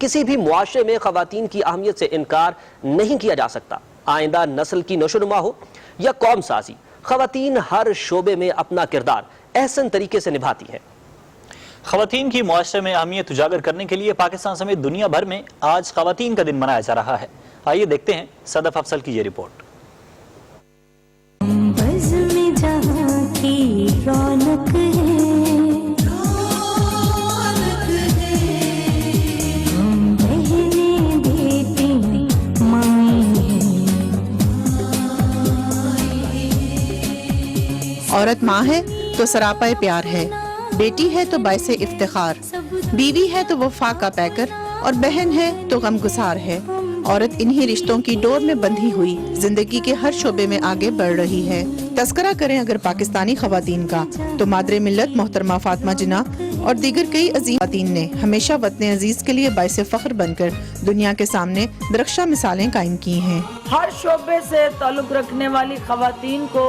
کسی بھی معاشرے میں خواتین کی اہمیت سے انکار نہیں کیا جا سکتا۔ آئندہ نسل کی نشوونما ہو یا قوم سازی، خواتین ہر شعبے میں اپنا کردار احسن طریقے سے نبھاتی ہیں۔ خواتین کی معاشرے میں اہمیت اجاگر کرنے کے لیے پاکستان سمیت دنیا بھر میں آج خواتین کا دن منایا جا رہا ہے۔ آئیے دیکھتے ہیں صدف افضل کی یہ رپورٹ۔ عورت ماں ہے تو سراپا پیار ہے، بیٹی ہے تو باعث افتخار، بیوی ہے تو وفا کا پیکر، اور بہن ہے تو غم گسار ہے۔ عورت انہی رشتوں کی ڈور میں بندھی ہوئی زندگی کے ہر شعبے میں آگے بڑھ رہی ہے۔ تذکرہ کریں اگر پاکستانی خواتین کا تو مادر ملت محترمہ فاطمہ جناح اور دیگر کئی عظیم خواتین نے ہمیشہ وطن عزیز کے لیے باعث فخر بن کر دنیا کے سامنے درخشاں مثالیں قائم کی ہیں۔ ہر شعبے سے تعلق رکھنے والی خواتین کو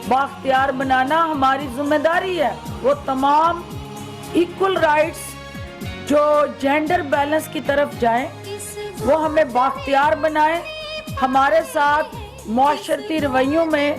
بااختیار بنانا ہماری ذمہ داری ہے۔ وہ تمام ایکول رائٹس جو جینڈر بیلنس کی طرف جائیں، وہ ہمیں بااختیار بنائیں۔ ہمارے ساتھ معاشرتی رویوں میں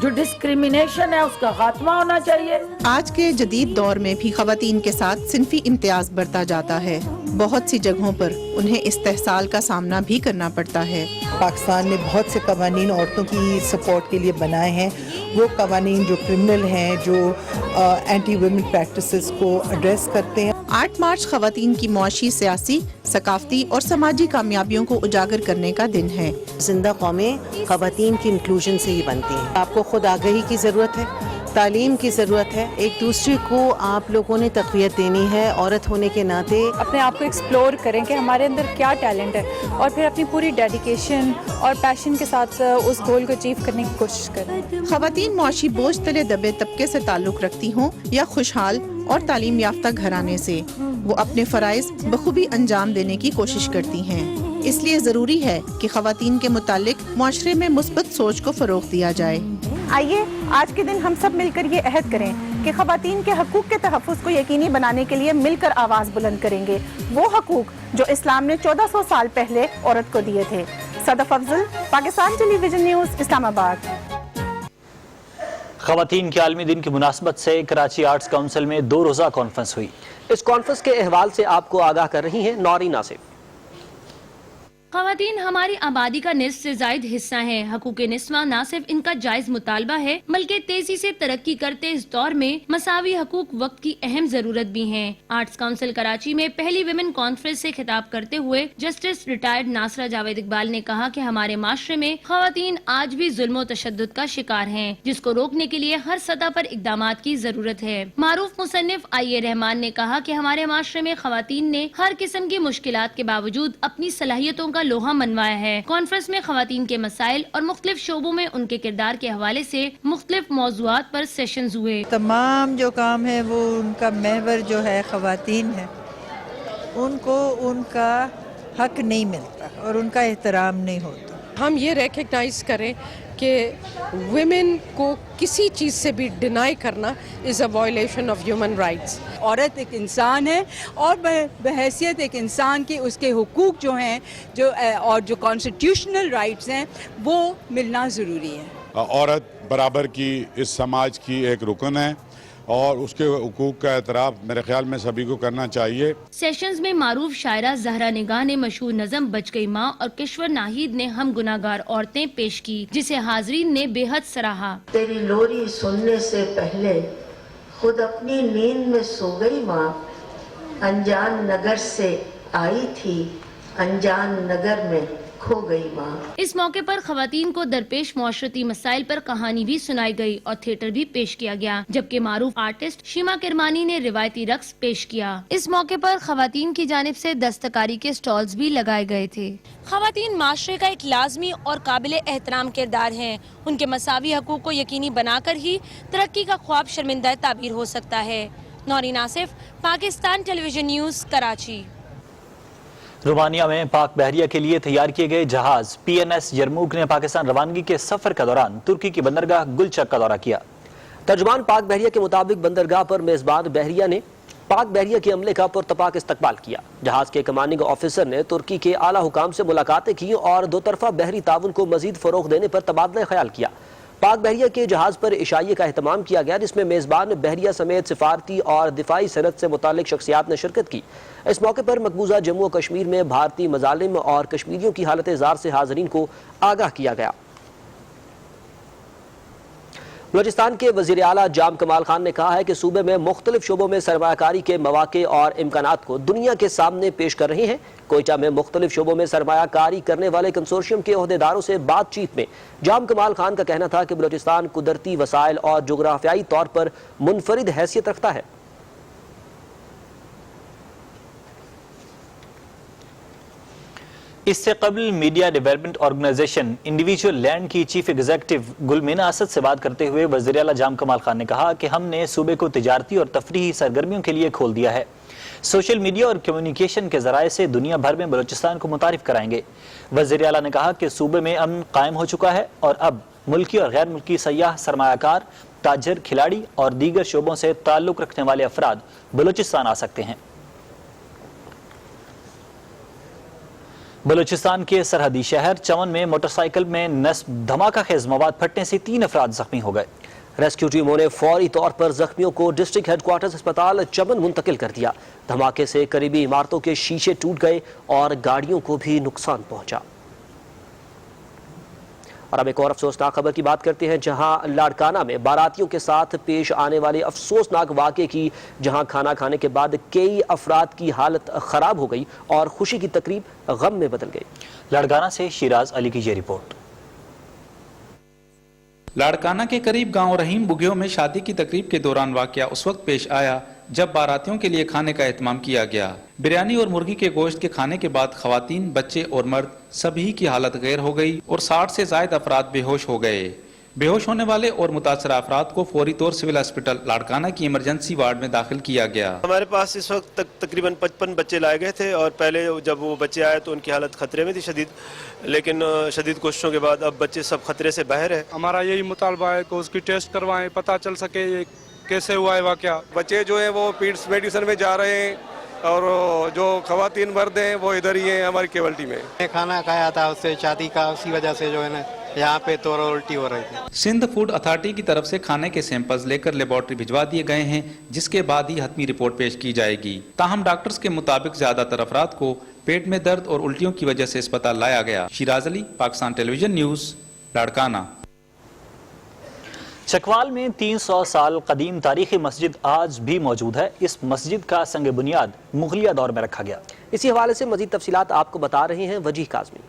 جو ڈسکریمنیشن ہے اس کا خاتمہ ہونا چاہیے۔ آج کے جدید دور میں بھی خواتین کے ساتھ صنفی امتیاز برتا جاتا ہے۔ بہت سی جگہوں پر انہیں استحصال کا سامنا بھی کرنا پڑتا ہے۔ پاکستان نے بہت سے قوانین عورتوں کی سپورٹ کے لیے بنائے ہیں۔ وہ قوانین جو کرمنل ہیں، جو اینٹی ویمن پریکٹسز کو ایڈریس کرتے ہیں۔ 8 مارچ خواتین کی معاشی، سیاسی، ثقافتی اور سماجی کامیابیوں کو اجاگر کرنے کا دن ہے۔ زندہ قومیں خواتین کی انکلوژن سے ہی بنتی ہیں۔ آپ کو خود آگہی کی ضرورت ہے، تعلیم کی ضرورت ہے، ایک دوسرے کو آپ لوگوں نے تقویت دینی ہے۔ عورت ہونے کے ناطے اپنے آپ کو ایکسپلور کریں کہ ہمارے اندر کیا ٹیلنٹ ہے، اور پھر اپنی پوری ڈیڈیکیشن اور پیشن کے ساتھ اس گول کو اچیو کرنے کی کوشش کریں۔ خواتین معاشی بوجھ تلے دبے طبقے سے تعلق رکھتی ہوں یا خوشحال اور تعلیم یافتہ گھرانے سے، وہ اپنے فرائض بخوبی انجام دینے کی کوشش کرتی ہیں۔ اس لیے ضروری ہے کہ خواتین کے متعلق معاشرے میں مثبت سوچ کو فروغ دیا جائے۔ آئیے آج کے دن ہم سب مل کر یہ عہد کریں کہ خواتین کے حقوق کے تحفظ کو یقینی بنانے کے لیے مل کر آواز بلند کریں گے، وہ حقوق جو اسلام نے 1400 سال پہلے عورت کو دیے تھے۔ صدف افضل، پاکستان ٹیلی ویژن نیوز، اسلام آباد۔ خواتین کے عالمی دن کی مناسبت سے کراچی آرٹس کونسل میں 2 روزہ کانفرنس ہوئی۔ اس کانفرنس کے احوال سے آپ کو آگاہ کر رہی ہیں نوری ناصف۔ خواتین ہماری آبادی کا نصف سے زائد حصہ ہیں۔ حقوق نسواں نہ صرف ان کا جائز مطالبہ ہے بلکہ تیزی سے ترقی کرتے اس دور میں مساوی حقوق وقت کی اہم ضرورت بھی ہیں۔ آرٹس کونسل کراچی میں پہلی ویمن کانفرنس سے خطاب کرتے ہوئے جسٹس ریٹائرڈ ناصرہ جاوید اقبال نے کہا کہ ہمارے معاشرے میں خواتین آج بھی ظلم و تشدد کا شکار ہیں، جس کو روکنے کے لیے ہر سطح پر اقدامات کی ضرورت ہے۔ معروف مصنف آئی رحمان نے کہا کہ ہمارے معاشرے میں خواتین نے ہر قسم کی مشکلات کے باوجود اپنی صلاحیتوں کا لوہا منوایا ہے۔ کانفرنس میں خواتین کے مسائل اور مختلف شعبوں میں ان کے کردار کے حوالے سے مختلف موضوعات پر سیشنز ہوئے۔ تمام جو کام ہے وہ ان کا محور جو ہے خواتین ہے، ان کو ان کا حق نہیں ملتا اور ان کا احترام نہیں ہوتا۔ ہم یہ ریکگنائز کریں کہ ویمن کو کسی چیز سے بھی ڈینائی کرنا is a violation of human rights. عورت ایک انسان ہے اور بحیثیت ایک انسان کے اس کے حقوق جو ہیں اور جو کانسٹیٹیوشنل رائٹس ہیں وہ ملنا ضروری ہے۔ عورت برابر کی اس سماج کی ایک رکن ہے اور اس کے حقوق کا اعتراف میرے خیال میں سبھی کو کرنا چاہیے۔ سیشنز میں معروف شاعرہ زہرا نگاہ نے مشہور نظم بچ گئی ماں اور کشور ناہید نے ہم گناہگار عورتیں پیش کی، جسے حاضرین نے بے حد سراہا۔ تیری لوری سننے سے پہلے خود اپنی نیند میں سو گئی ماں، انجان نگر سے آئی تھی، انجان نگر میں کھو گئی ماں۔ اس موقع پر خواتین کو درپیش معاشرتی مسائل پر کہانی بھی سنائی گئی اور تھیٹر بھی پیش کیا گیا، جبکہ معروف آرٹسٹ شیما کرمانی نے روایتی رقص پیش کیا۔ اس موقع پر خواتین کی جانب سے دستکاری کے سٹالز بھی لگائے گئے تھے۔ خواتین معاشرے کا ایک لازمی اور قابل احترام کردار ہیں۔ ان کے مساوی حقوق کو یقینی بنا کر ہی ترقی کا خواب شرمندہ تعبیر ہو سکتا ہے۔ نوری Nasif, Pakistan television news, Karachi. Romania میں پاک بحریہ کے لیے تیار کیے گئے جہاز PNS یرموک نے پاکستان روانگی کے سفر کے دوران ترکی کی بندرگاہ گلچک کا دورہ کیا۔ ترجمان پاک بحریہ کے مطابق بندرگاہ پر میزبان بحریہ نے پاک بحریہ کے عملے کا پرتپاک استقبال کیا۔ جہاز کے کمانڈنگ آفیسر نے ترکی کے اعلیٰ حکام سے ملاقاتیں کی اور دو طرفہ بحری تعاون کو مزید فروغ دینے پر تبادلہ خیال کیا۔ پاک بحریہ کے جہاز پر عشائیے کا اہتمام کیا گیا، جس میں میزبان بحریہ سمیت سفارتی اور دفاعی صنعت سے متعلق شخصیات نے شرکت کی۔ اس موقع پر مقبوضہ جموں و کشمیر میں بھارتی مظالم اور کشمیریوں کی حالت زار سے حاضرین کو آگاہ کیا گیا۔ بلوچستان کے وزیر اعلیٰ جام کمال خان نے کہا ہے کہ صوبے میں مختلف شعبوں میں سرمایہ کاری کے مواقع اور امکانات کو دنیا کے سامنے پیش کر رہے ہیں۔ کوئٹہ میں مختلف شعبوں میں سرمایہ کاری کرنے والے کنسورشیم کے عہدیداروں سے بات چیت میں جام کمال خان کا کہنا تھا کہ بلوچستان قدرتی وسائل اور جغرافیائی طور پر منفرد حیثیت رکھتا ہے۔ اس سے قبل media development organization individual land کی چیف ایگزیکٹو گلمینا اسد سے بات کرتے ہوئے وزیر اعلیٰ جام کمال خان نے کہا کہ ہم نے صوبے کو تجارتی اور تفریحی سرگرمیوں کے لیے کھول دیا ہے۔ سوشل میڈیا اور کمیونیکیشن کے ذرائع سے دنیا بھر میں بلوچستان کو متعارف کرائیں گے۔ وزیر اعلیٰ نے کہا کہ صوبے میں امن قائم ہو چکا ہے اور اب ملکی اور غیر ملکی سیاح، سرمایہ کار، تاجر، کھلاڑی اور دیگر شعبوں سے تعلق رکھنے والے افراد بلوچستان آ سکتے ہیں۔ بلوچستان کے سرحدی شہر چمن میں موٹر سائیکل میں نصب دھماکہ خیز مواد پھٹنے سے 3 افراد زخمی ہو گئے۔ ریسکیو ٹیموں نے فوری طور پر زخمیوں کو ڈسٹرکٹ ہیڈ کوارٹرز اسپتال چمن منتقل کر دیا۔ دھماکے سے قریبی عمارتوں کے شیشے ٹوٹ گئے اور گاڑیوں کو بھی نقصان پہنچا۔ اور اب ایک اور افسوسناک خبر کی بات کرتے ہیں، جہاں لاڑکانہ میں باراتیوں کے ساتھ پیش آنے والے افسوسناک واقعے کی جہاں کھانا کھانے کے بعد کئی افراد کی حالت خراب ہو گئی اور خوشی کی تقریب غم میں بدل گئی۔ لاڑکانہ سے شیراز علی کی یہ رپورٹ۔ لاڑکانہ کے قریب گاؤں رحیم بگیوں میں شادی کی تقریب کے دوران واقعہ اس وقت پیش آیا جب باراتیوں کے لیے کھانے کا اہتمام کیا گیا۔ بریانی اور مرغی کے گوشت کے کھانے کے بعد خواتین، بچے اور مرد سبھی کی حالت غیر ہو گئی اور 60 سے زائد افراد بے ہوش ہو گئے۔ بے ہوش ہونے والے اور متاثرہ افراد کو فوری طور سول ہسپتال لاڑکانہ کی ایمرجنسی وارڈ میں داخل کیا گیا۔ ہمارے پاس اس وقت تقریباً 55 بچے لائے گئے تھے اور پہلے جب وہ بچے آئے تو ان کی حالت خطرے میں تھی شدید، لیکن شدید کوششوں کے بعد اب بچے سب خطرے سے باہر ہیں۔ ہمارا یہی مطالبہ ہے کہ اس کی ٹیسٹ کروائیں، پتہ چل سکے یہ کیسے ہوا ہے واقعہ۔ بچے جو ہیں وہ پیڈس میڈیسن میں جا رہے ہیں اور جو خواتین مرد ہیں وہ ادھر ہی ہیں ہماری کیولٹی میں۔ کھانا کھایا تھا اس سے شادی کا، اسی وجہ سے جو ہے نا یہاں پہ تو الٹی ہو رہی تھی۔ سندھ فوڈ اتھارٹی کی طرف سے کھانے کے سیمپلز لے کر لیبارٹری بھجوا دیے گئے ہیں، جس کے بعد ہی حتمی رپورٹ پیش کی جائے گی۔ تاہم ڈاکٹرز کے مطابق زیادہ تر افراد کو پیٹ میں درد اور الٹیوں کی وجہ سے اسپتال لایا گیا۔ شیراز علی، Pakistan television news, Larkana. Chakwal میں 300 سال قدیم تاریخی مسجد آج بھی موجود ہے۔ اس مسجد کا سنگ بنیاد مغلیہ دور میں رکھا گیا۔ اسی حوالے سے مزید تفصیلات آپ کو بتا رہے ہیں وجیح کاظمی۔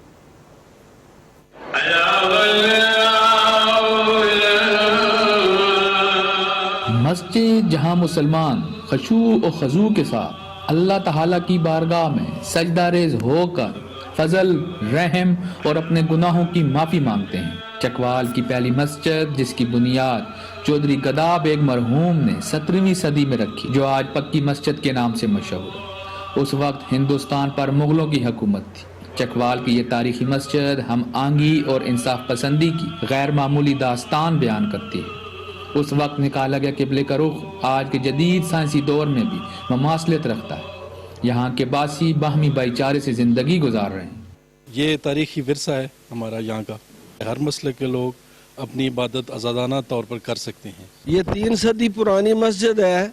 مسجد جہاں مسلمان خشوع و خضوع کے ساتھ اللہ تعالیٰ کی بارگاہ میں سجدہ ریز ہو کر فضل، رحم اور اپنے گناہوں کی معافی مانگتے ہیں۔ چکوال کی پہلی مسجد، جس کی بنیاد چودھری گدا بیگ مرحوم نے 17ویں صدی میں رکھی، جو آج پکی مسجد کے نام سے مشہور ہے، اس وقت ہندوستان پر مغلوں کی حکومت تھی۔ چکوال کی یہ تاریخی مسجد ہم آہنگی اور انصاف پسندی کی غیر معمولی داستان بیان کرتی ہے۔ اس وقت نکالا گیا قبلے کا رخ آج کے جدید سائنسی دور میں بھی مماثلت رکھتا ہے۔ یہاں کے باسی باہمی بھائی چارے سے زندگی گزار رہے ہیں۔ یہ تاریخی ورثہ ہے ہمارا یہاں کا، ہر مسلک کے لوگ اپنی عبادت آزادانہ طور پر کر سکتے ہیں۔ یہ 3 صدی پرانی مسجد ہے،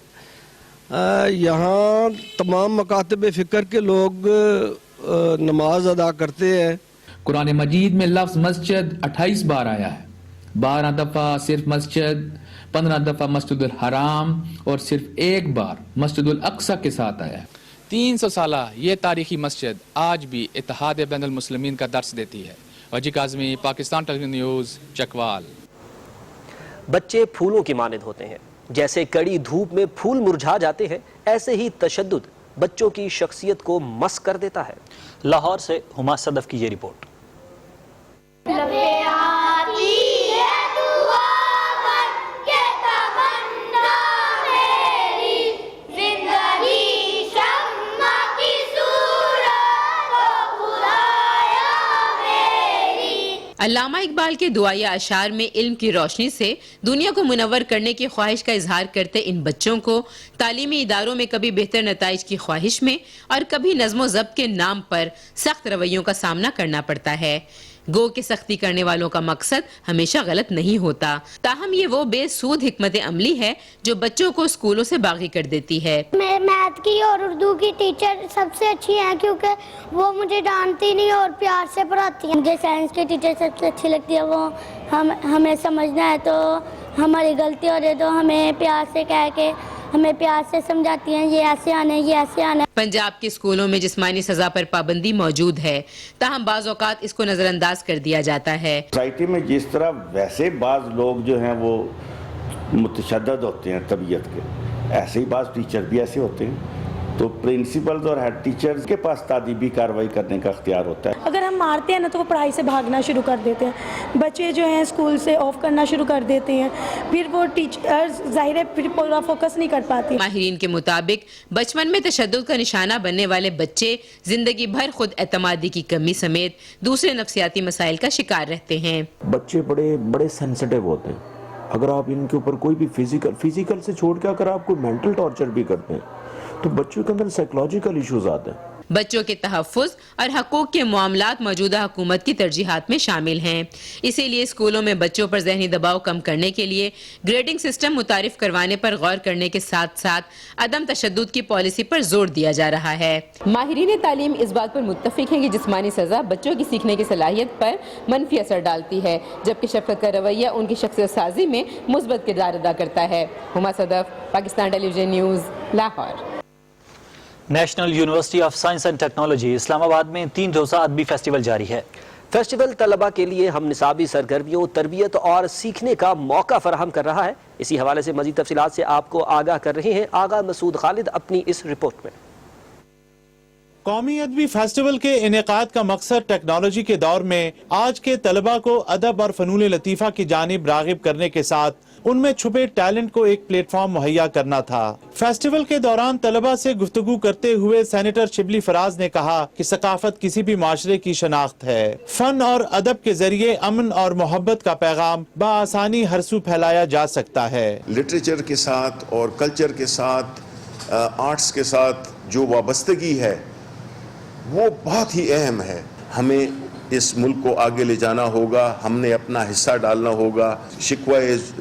یہاں تمام مکاتب فکر کے لوگ نماز ادا کرتے ہیں۔ قرآن مجید میں لفظ مسجد 28 بار آیا ہے، 12 دفعہ صرف مسجد، 15 دفعہ مسجد الحرام اور صرف 1 بار مسجد الاقصی کے ساتھ آیا ہے۔ 300 سالہ یہ تاریخی مسجد آج بھی اتحاد بین المسلمین کا درس دیتی ہے۔ وجیح Kazmi, Pakistan television news, Chakwal. بچے پھولوں کی مانند ہوتے ہیں، جیسے کڑی دھوپ میں پھول مرجھا جاتے ہیں، ایسے ہی تشدد بچوں کی شخصیت کو مس کر دیتا ہے۔ لاہور سے ہما صدف کی یہ رپورٹ۔ علامہ اقبال کے دعائیہ اشعار میں علم کی روشنی سے دنیا کو منور کرنے کی خواہش کا اظہار کرتے ان بچوں کو تعلیمی اداروں میں کبھی بہتر نتائج کی خواہش میں اور کبھی نظم و ضبط کے نام پر سخت رویوں کا سامنا کرنا پڑتا ہے۔ گو کہ سختی کرنے والوں کا مقصد ہمیشہ غلط نہیں ہوتا، تاہم یہ وہ بے سود حکمت عملی ہے جو بچوں کو اسکولوں سے باغی کر دیتی ہے۔ میتھ کی اور اردو کی ٹیچر سب سے اچھی ہیں کیونکہ وہ مجھے ڈانٹتی نہیں اور پیار سے پڑھاتی ہیں۔ مجھے سائنس کی ٹیچر سب سے اچھی لگتی ہے، وہ ہمیں سمجھنا ہے تو ہماری غلطی ہو رہی ہے تو ہمیں پیار سے کہہ کے ہمیں پیار سے سمجھاتی ہیں یہ ایسے آنا ہے، یہ ایسے آنا ہے۔ پنجاب کے اسکولوں میں جسمانی سزا پر پابندی موجود ہے، تاہم بعض اوقات اس کو نظر انداز کر دیا جاتا ہے۔ سوسائٹی میں جس طرح ویسے بعض لوگ جو ہیں وہ متشدد ہوتے ہیں طبیعت کے، ایسے ہی بعض ٹیچر بھی ایسے ہوتے ہیں، تو پرنسپلز اور ہیڈ ٹیچرز کے پاس تادیبی کارروائی کرنے کا اختیار ہوتا ہے۔ اگر ہم مارتے ہیں نا تو وہ پڑھائی سے بھاگنا شروع کر دیتے ہیں، بچے جو ہیں اسکول سے آف کرنا شروع کر دیتے ہیں، پھر وہ ٹیچرز ظاہر ہے پھر پورا فوکس نہیں کر پاتی۔ ماہرین کے مطابق بچپن میں تشدد کا نشانہ بننے والے بچے زندگی بھر خود اعتمادی کی کمی سمیت دوسرے نفسیاتی مسائل کا شکار رہتے ہیں۔ بچے بڑے سینسٹیو ہوتے ہیں، اگر آپ ان کے اوپر کوئی بھی فزیکل سے چھوڑ کے اگر آپ کوئی مینٹل ٹارچر بھی کرتے ہیں تو بچوں کے اندر سائیکولوجیکل ایشوز آتے ہیں۔ بچوں کے تحفظ اور حقوق کے معاملات موجودہ حکومت کی ترجیحات میں شامل ہیں، اسی لیے اسکولوں میں بچوں پر ذہنی دباؤ کم کرنے کے لیے گریڈنگ سسٹم متعارف کروانے پر غور کرنے کے ساتھ ساتھ عدم تشدد کی پالیسی پر زور دیا جا رہا ہے۔ ماہرین تعلیم اس بات پر متفق ہیں کہ جسمانی سزا بچوں کی سیکھنے کی صلاحیت پر منفی اثر ڈالتی ہے، جبکہ شفقت کا رویہ ان کی شخصیت سازی میں مثبت کردار ادا کرتا ہے۔ Huma Sadaf, Pakistan television news, Lahore. National university of science and technology Islamabad میں 3 روزہ ادبی فیسٹیول جاری ہے۔ فیسٹیول طلبہ کے لیے ہم نصابی سرگرمیوں، تربیت اور سیکھنے کا موقع فراہم کر رہا ہے۔ اسی حوالے سے مزید تفصیلات سے آپ کو آگاہ کر رہے ہیں آغا مسعود خالد اپنی اس رپورٹ میں۔ قومی ادبی فیسٹیول کے انعقاد کا مقصد ٹیکنالوجی کے دور میں آج کے طلبہ کو ادب اور فنون لطیفہ کی جانب راغب کرنے کے ساتھ ان میں چھپے ٹیلنٹ کو ایک پلیٹ فارم مہیا کرنا تھا۔ فیسٹیول کے دوران طلبہ سے گفتگو کرتے ہوئے سینیٹر شبلی فراز نے کہا کہ ثقافت کسی بھی معاشرے کی شناخت ہے، فن اور ادب کے ذریعے امن اور محبت کا پیغام بآسانی ہر سو پھیلایا جا سکتا ہے۔ لٹریچر کے ساتھ اور کلچر کے ساتھ، آرٹس کے ساتھ جو وابستگی ہے وہ بہت ہی اہم ہے۔ ہمیں اس ملک کو آگے لے جانا ہوگا، ہم نے اپنا حصہ ڈالنا ہوگا۔ شکوہ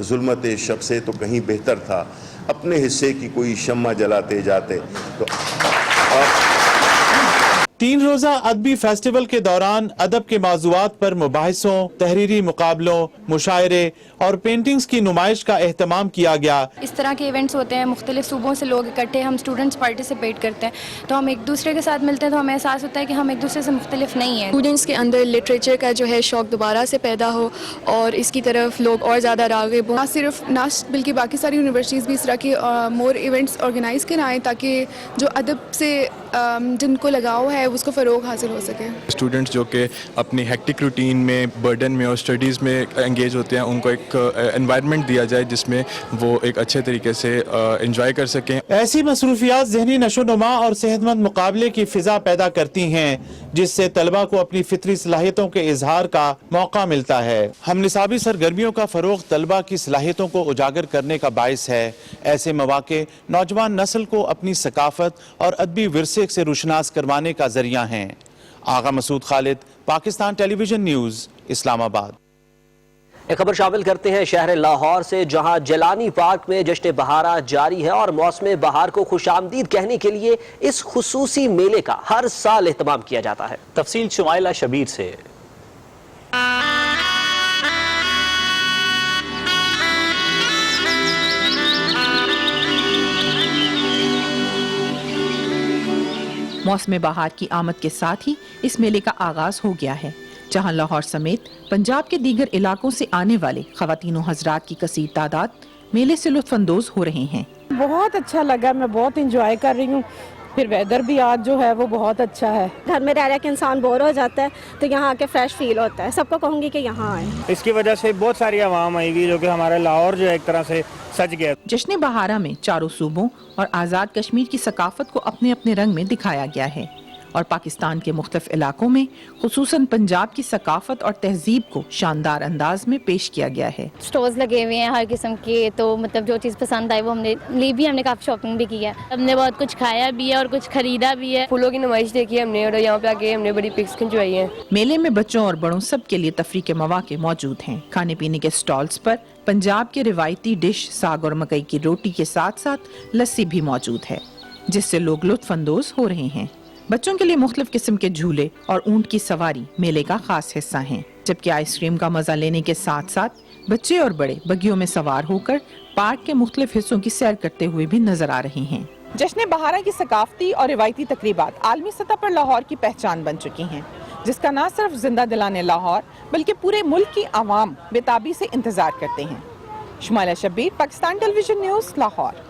ظلمت شب سے تو کہیں بہتر تھا اپنے حصے کی کوئی شمع جلاتے جاتے۔ تو 3 روزہ ادبی فیسٹیول کے دوران ادب کے موضوعات پر مباحثوں، تحریری مقابلوں، مشاعرے اور پینٹنگز کی نمائش کا اہتمام کیا گیا۔ اس طرح کے ایونٹس ہوتے ہیں، مختلف صوبوں سے لوگ اکٹھے، ہم اسٹوڈنٹس پارٹیسپیٹ کرتے ہیں تو ہم ایک دوسرے کے ساتھ ملتے ہیں تو ہمیں احساس ہوتا ہے کہ ہم ایک دوسرے سے مختلف نہیں ہیں۔ اسٹوڈنٹس کے اندر لٹریچر کا جو ہے شوق دوبارہ سے پیدا ہو اور اس کی طرف لوگ اور زیادہ راغب ہوں۔ نہ بلکہ باقی ساری یونیورسٹیز بھی اس طرح کے مور ایونٹس آرگنائز کرائیں تاکہ جو ادب سے جن کو لگاؤ ہے اس کو فروغ حاصل ہو سکے۔ اسٹوڈنٹس جو کہ اپنی ہیکٹک روٹین میں، برڈن میں اور اسٹڈیز میں انگیج ہوتے ہیں، ان کو ایک انوائرمنٹ دیا جائے جس میں وہ ایک اچھے طریقے سے انجوائے کر سکیں۔ ایسی مصروفیات ذہنی نشو و نما اور صحت مند مقابلے کی فضا پیدا کرتی ہیں جس سے طلبہ کو اپنی فطری صلاحیتوں کے اظہار کا موقع ملتا ہے۔ ہم نصابی سرگرمیوں کا فروغ طلبہ کی صلاحیتوں کو اجاگر کرنے کا باعث ہے۔ ایسے مواقع نوجوان نسل کو اپنی ثقافت اور ادبی ورثے سے روشناس کروانے کا ذریعہ ہیں۔ آغا مسعود خالد، پاکستان ٹیلی ویژن نیوز، اسلام آباد۔ ایک خبر شامل کرتے ہیں شہر لاہور سے، جہاں جیلانی پارک میں جشن بہارہ جاری ہے اور موسم بہار کو خوش آمدید کہنے کے لیے اس خصوصی میلے کا ہر سال اہتمام کیا جاتا ہے۔ تفصیل شمائلہ شبیر سے۔ موسم بہار کی آمد کے ساتھ ہی اس میلے کا آغاز ہو گیا ہے، جہاں لاہور سمیت پنجاب کے دیگر علاقوں سے آنے والے خواتین و حضرات کی کثیر تعداد میلے سے لطف اندوز ہو رہے ہیں۔ بہت اچھا لگا، میں بہت انجوائے کر رہی ہوں، پھر ویدر بھی آج جو ہے وہ بہت اچھا ہے۔ گھر میں رہ رہ کے انسان بور ہو جاتا ہے تو یہاں آ کے فریش فیل ہوتا ہے۔ سب کو کہوں گی کہ یہاں آئیں۔ اس کی وجہ سے بہت ساری عوام آئی ہوئی جو کہ ہمارا لاہور جو ہے ایک طرح سے سج گیا۔ جشن بہارہ میں چاروں صوبوں اور آزاد کشمیر کی ثقافت کو اپنے اپنے رنگ میں دکھایا گیا ہے۔ اور پاکستان کے مختلف علاقوں میں خصوصاً پنجاب کی ثقافت اور تہذیب کو شاندار انداز میں پیش کیا گیا ہے۔ سٹورز لگے ہوئے ہیں ہر قسم کے، تو مطلب جو چیز پسند آئی وہ ہم نے لی بھی، ہم نے کافی شاپنگ بھی کی ہے، ہم نے بہت کچھ کھایا بھی ہے اور کچھ خریدا بھی ہے۔ پھولوں کی نمائش دیکھی ہے ہم نے، اور یہاں پہ آ کے ہم نے بڑی پکس کھنچوائی ہیں۔ میلے میں بچوں اور بڑوں سب کے لیے تفریح کے مواقع موجود ہیں۔ کھانے پینے کے سٹالز پر پنجاب کے روایتی ڈش ساگ اور مکئی کی روٹی کے ساتھ ساتھ لسی بھی موجود ہے، جس سے لوگ لطف اندوز ہو رہے ہیں۔ بچوں کے لیے مختلف قسم کے جھولے اور اونٹ کی سواری میلے کا خاص حصہ ہیں، جبکہ آئس کریم کا مزہ لینے کے ساتھ ساتھ بچے اور بڑے بگیوں میں سوار ہو کر پارک کے مختلف حصوں کی سیر کرتے ہوئے بھی نظر آ رہے ہیں۔ جشن بہارا کی ثقافتی اور روایتی تقریبات عالمی سطح پر لاہور کی پہچان بن چکی ہیں، جس کا نہ صرف زندہ دلانے لاہور بلکہ پورے ملک کی عوام بےتابی سے انتظار کرتے ہیں۔ Shumaila Shabbir, Pakistan television news, Lahore.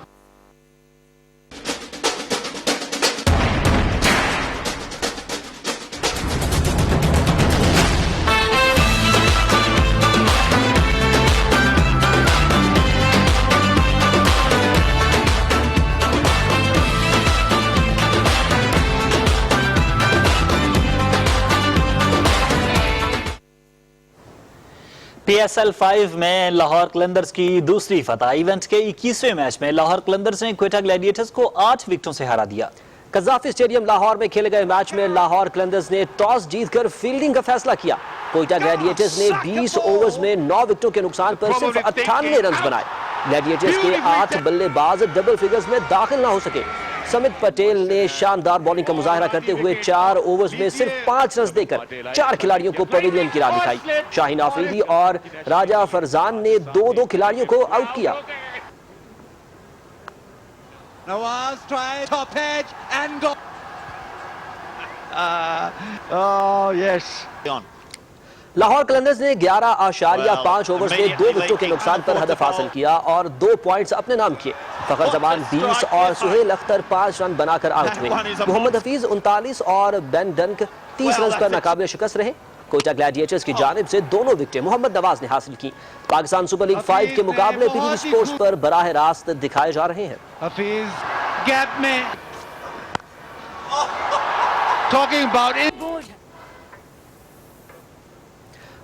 P S L 5 میں لاہور قلندرز کی دوسری فتح۔ ایونٹ کے 21ویں میچ میں لاہور قلندرز نے کوئٹہ گلیڈیٹرز کو 8 وکٹوں سے ہرا دیا۔ قذافی اسٹیڈیم لاہور میں کھیلے گئے میچ میں لاہور قلندرز نے ٹاس جیت کر فیلڈنگ کا فیصلہ کیا۔ کوئٹہ گلیڈیٹرز نے 20 اوورز میں 9 وکٹوں کے نقصان پر صرف 98 رنز بنائے۔ گلیڈیٹرز کے 8 بلے باز ڈبل فگرز میں داخل نہ ہو سکے۔ سمت پٹیل نے شاندار بولنگ کا مظاہرہ کرتے ہوئے 4 اوورز میں صرف 5 رنز دے کر 4 کھلاڑیوں کو پویلین کی راہ دکھائی۔ شاہین آفریدی اور راجہ فرزان نے 2 کھلاڑیوں کو آؤٹ کیا۔ Nawaz try top edge and go. Oh yes. Lahore Qalandars نے 11.5 اوورز میں 2 وکٹوں کے نقصان پر ہدف حاصل کیا اور 2 پوائنٹس اپنے نام کیے۔ فخر زمان 20 اور سہیل اختر 5 رن بنا کر آؤٹ ہوئے۔ محمد حفیظ 39 اور بین ڈنک 30 رنز پر ناقابل شکست رہے۔ کوئٹہ گلیڈیٹرز کی جانب سے دونوں وکٹیں محمد نواز نے حاصل کی۔ پاکستان سپر لیگ 5 کے مقابلے پی ٹی وی سپورٹس پر براہ راست دکھائے جا رہے ہیں۔ حفیظ گیپ میں talking about it.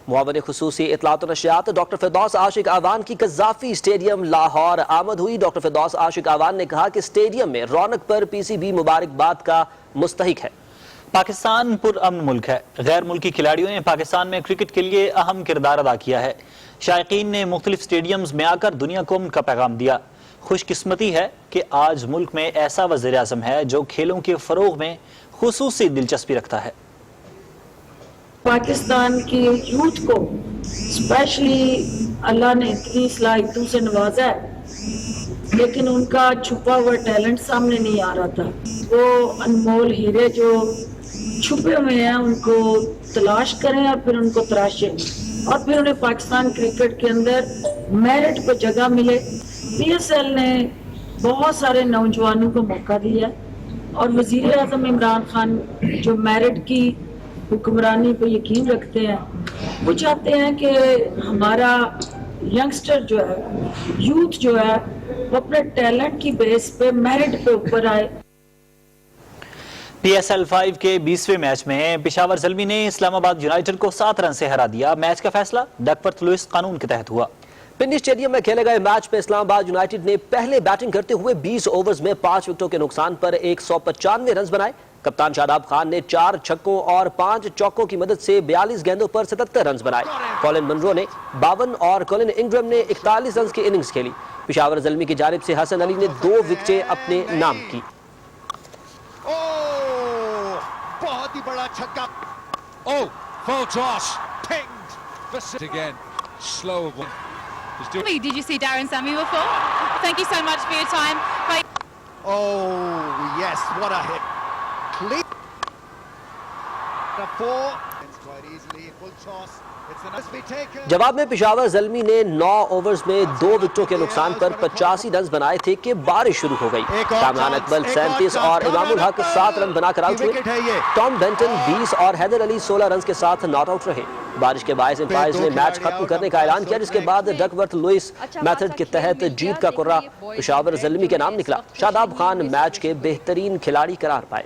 معاون خصوصی اطلاعات و نشریات ڈاکٹر فردوس عاشق آوان کی قذافی اسٹیڈیم لاہور آمد ہوئی۔ ڈاکٹر فردوس عاشق آوان نے کہا کہ اسٹیڈیم میں رونق پر پی سی بی مبارکباد کا مستحق ہے۔ پاکستان پرامن ملک ہے۔ غیر ملکی کھلاڑیوں نے پاکستان میں کرکٹ کے لیے اہم کردار ادا کیا ہے۔ شائقین نے مختلف اسٹیڈیمز میں آ کر دنیا کو امن کا پیغام دیا۔ خوش قسمتی ہے کہ آج ملک میں ایسا وزیر اعظم ہے جو کھیلوں کے فروغ میں خصوصی دلچسپی رکھتا ہے۔ پاکستان کی یوتھ کو اسپیشلی اللہ نے اتنی صلاحیتوں سے نوازا ہے، لیکن ان کا چھپا ہوا ٹیلنٹ سامنے نہیں آ رہا تھا۔ وہ انمول ہیرے جو چھپے ہوئے ہیں ان کو تلاش کریں اور پھر ان کو تراشیں، اور پھر انہیں پاکستان کرکٹ کے اندر میرٹ پہ جگہ ملے۔ پی ایس ایل نے بہت سارے نوجوانوں کو موقع دیا، اور وزیر اعظم عمران خان جو میرٹ کی حکمرانی پہ یقین رکھتے ہیں، وہ چاہتے ہیں کہ ہمارا ینگسٹر جو ہے، یوتھ جو ہے، وہ اپنے ٹیلنٹ کی بیس پہ میرٹ پہ اوپر آئے۔ پی ایس ایل 5 کے 20ویں میچ میں پشاور زلمی نے اسلام آباد یونائٹڈ کو 7 رن سے ہرا دیا۔ میچ کا فیصلہ ڈکورتھ لوئس قانون کے تحت ہوا۔ پنڈی اسٹیڈیم میں کھیلے گئے میچ میں اسلام آباد یونائٹڈ نے پہلے بیٹنگ کرتے ہوئے 20 اوورز میں 5 وکٹوں کے نقصان پر 195 رنز بنائے۔ کپتان شاداب خان نے 4 چھکوں اور 5 چوکوں کی مدد سے 42 گیندوں پر 77 رنز بنائے۔ کولن منرو نے 52 اور کولن انگرم نے 41 رنز کی اننگز کھیلی۔ پشاور زلمی کی جانب سے حسن علی نے 2 وکٹیں اپنے نام کی۔ بہت ہی بڑا چھکا۔ Oh, full toss. Pinged. Again. Slow one. Did you see Darren Sammy before? Thank you so much for your time. Bye. Oh, yes, what a hit. Clean. The 4. It's quite easily full toss. It's the must be taken. جواب میں پشاور زلمی نے 9 overs میں 2 وکٹوں کے نقصان پر 85 runs بنائے تھے کہ بارش شروع ہو گئی۔ کامران اکمل 37 اور امام الحق 7 رن بنا کر آؤٹ ہوئے۔ ٹام بینٹن 20 اور حیدر علی 16 رنز کے ساتھ ناٹ آؤٹ رہے۔ بارش کے باعث امپائرز نے میچ ختم کرنے کا اعلان کیا، جس کے بعد ڈکورتھ لوئس میتھڈ کے تحت جیت کا کرہ پشاور زلمی کے نام نکلا۔ شاداب خان میچ کے بہترین کھلاڑی قرار پائے۔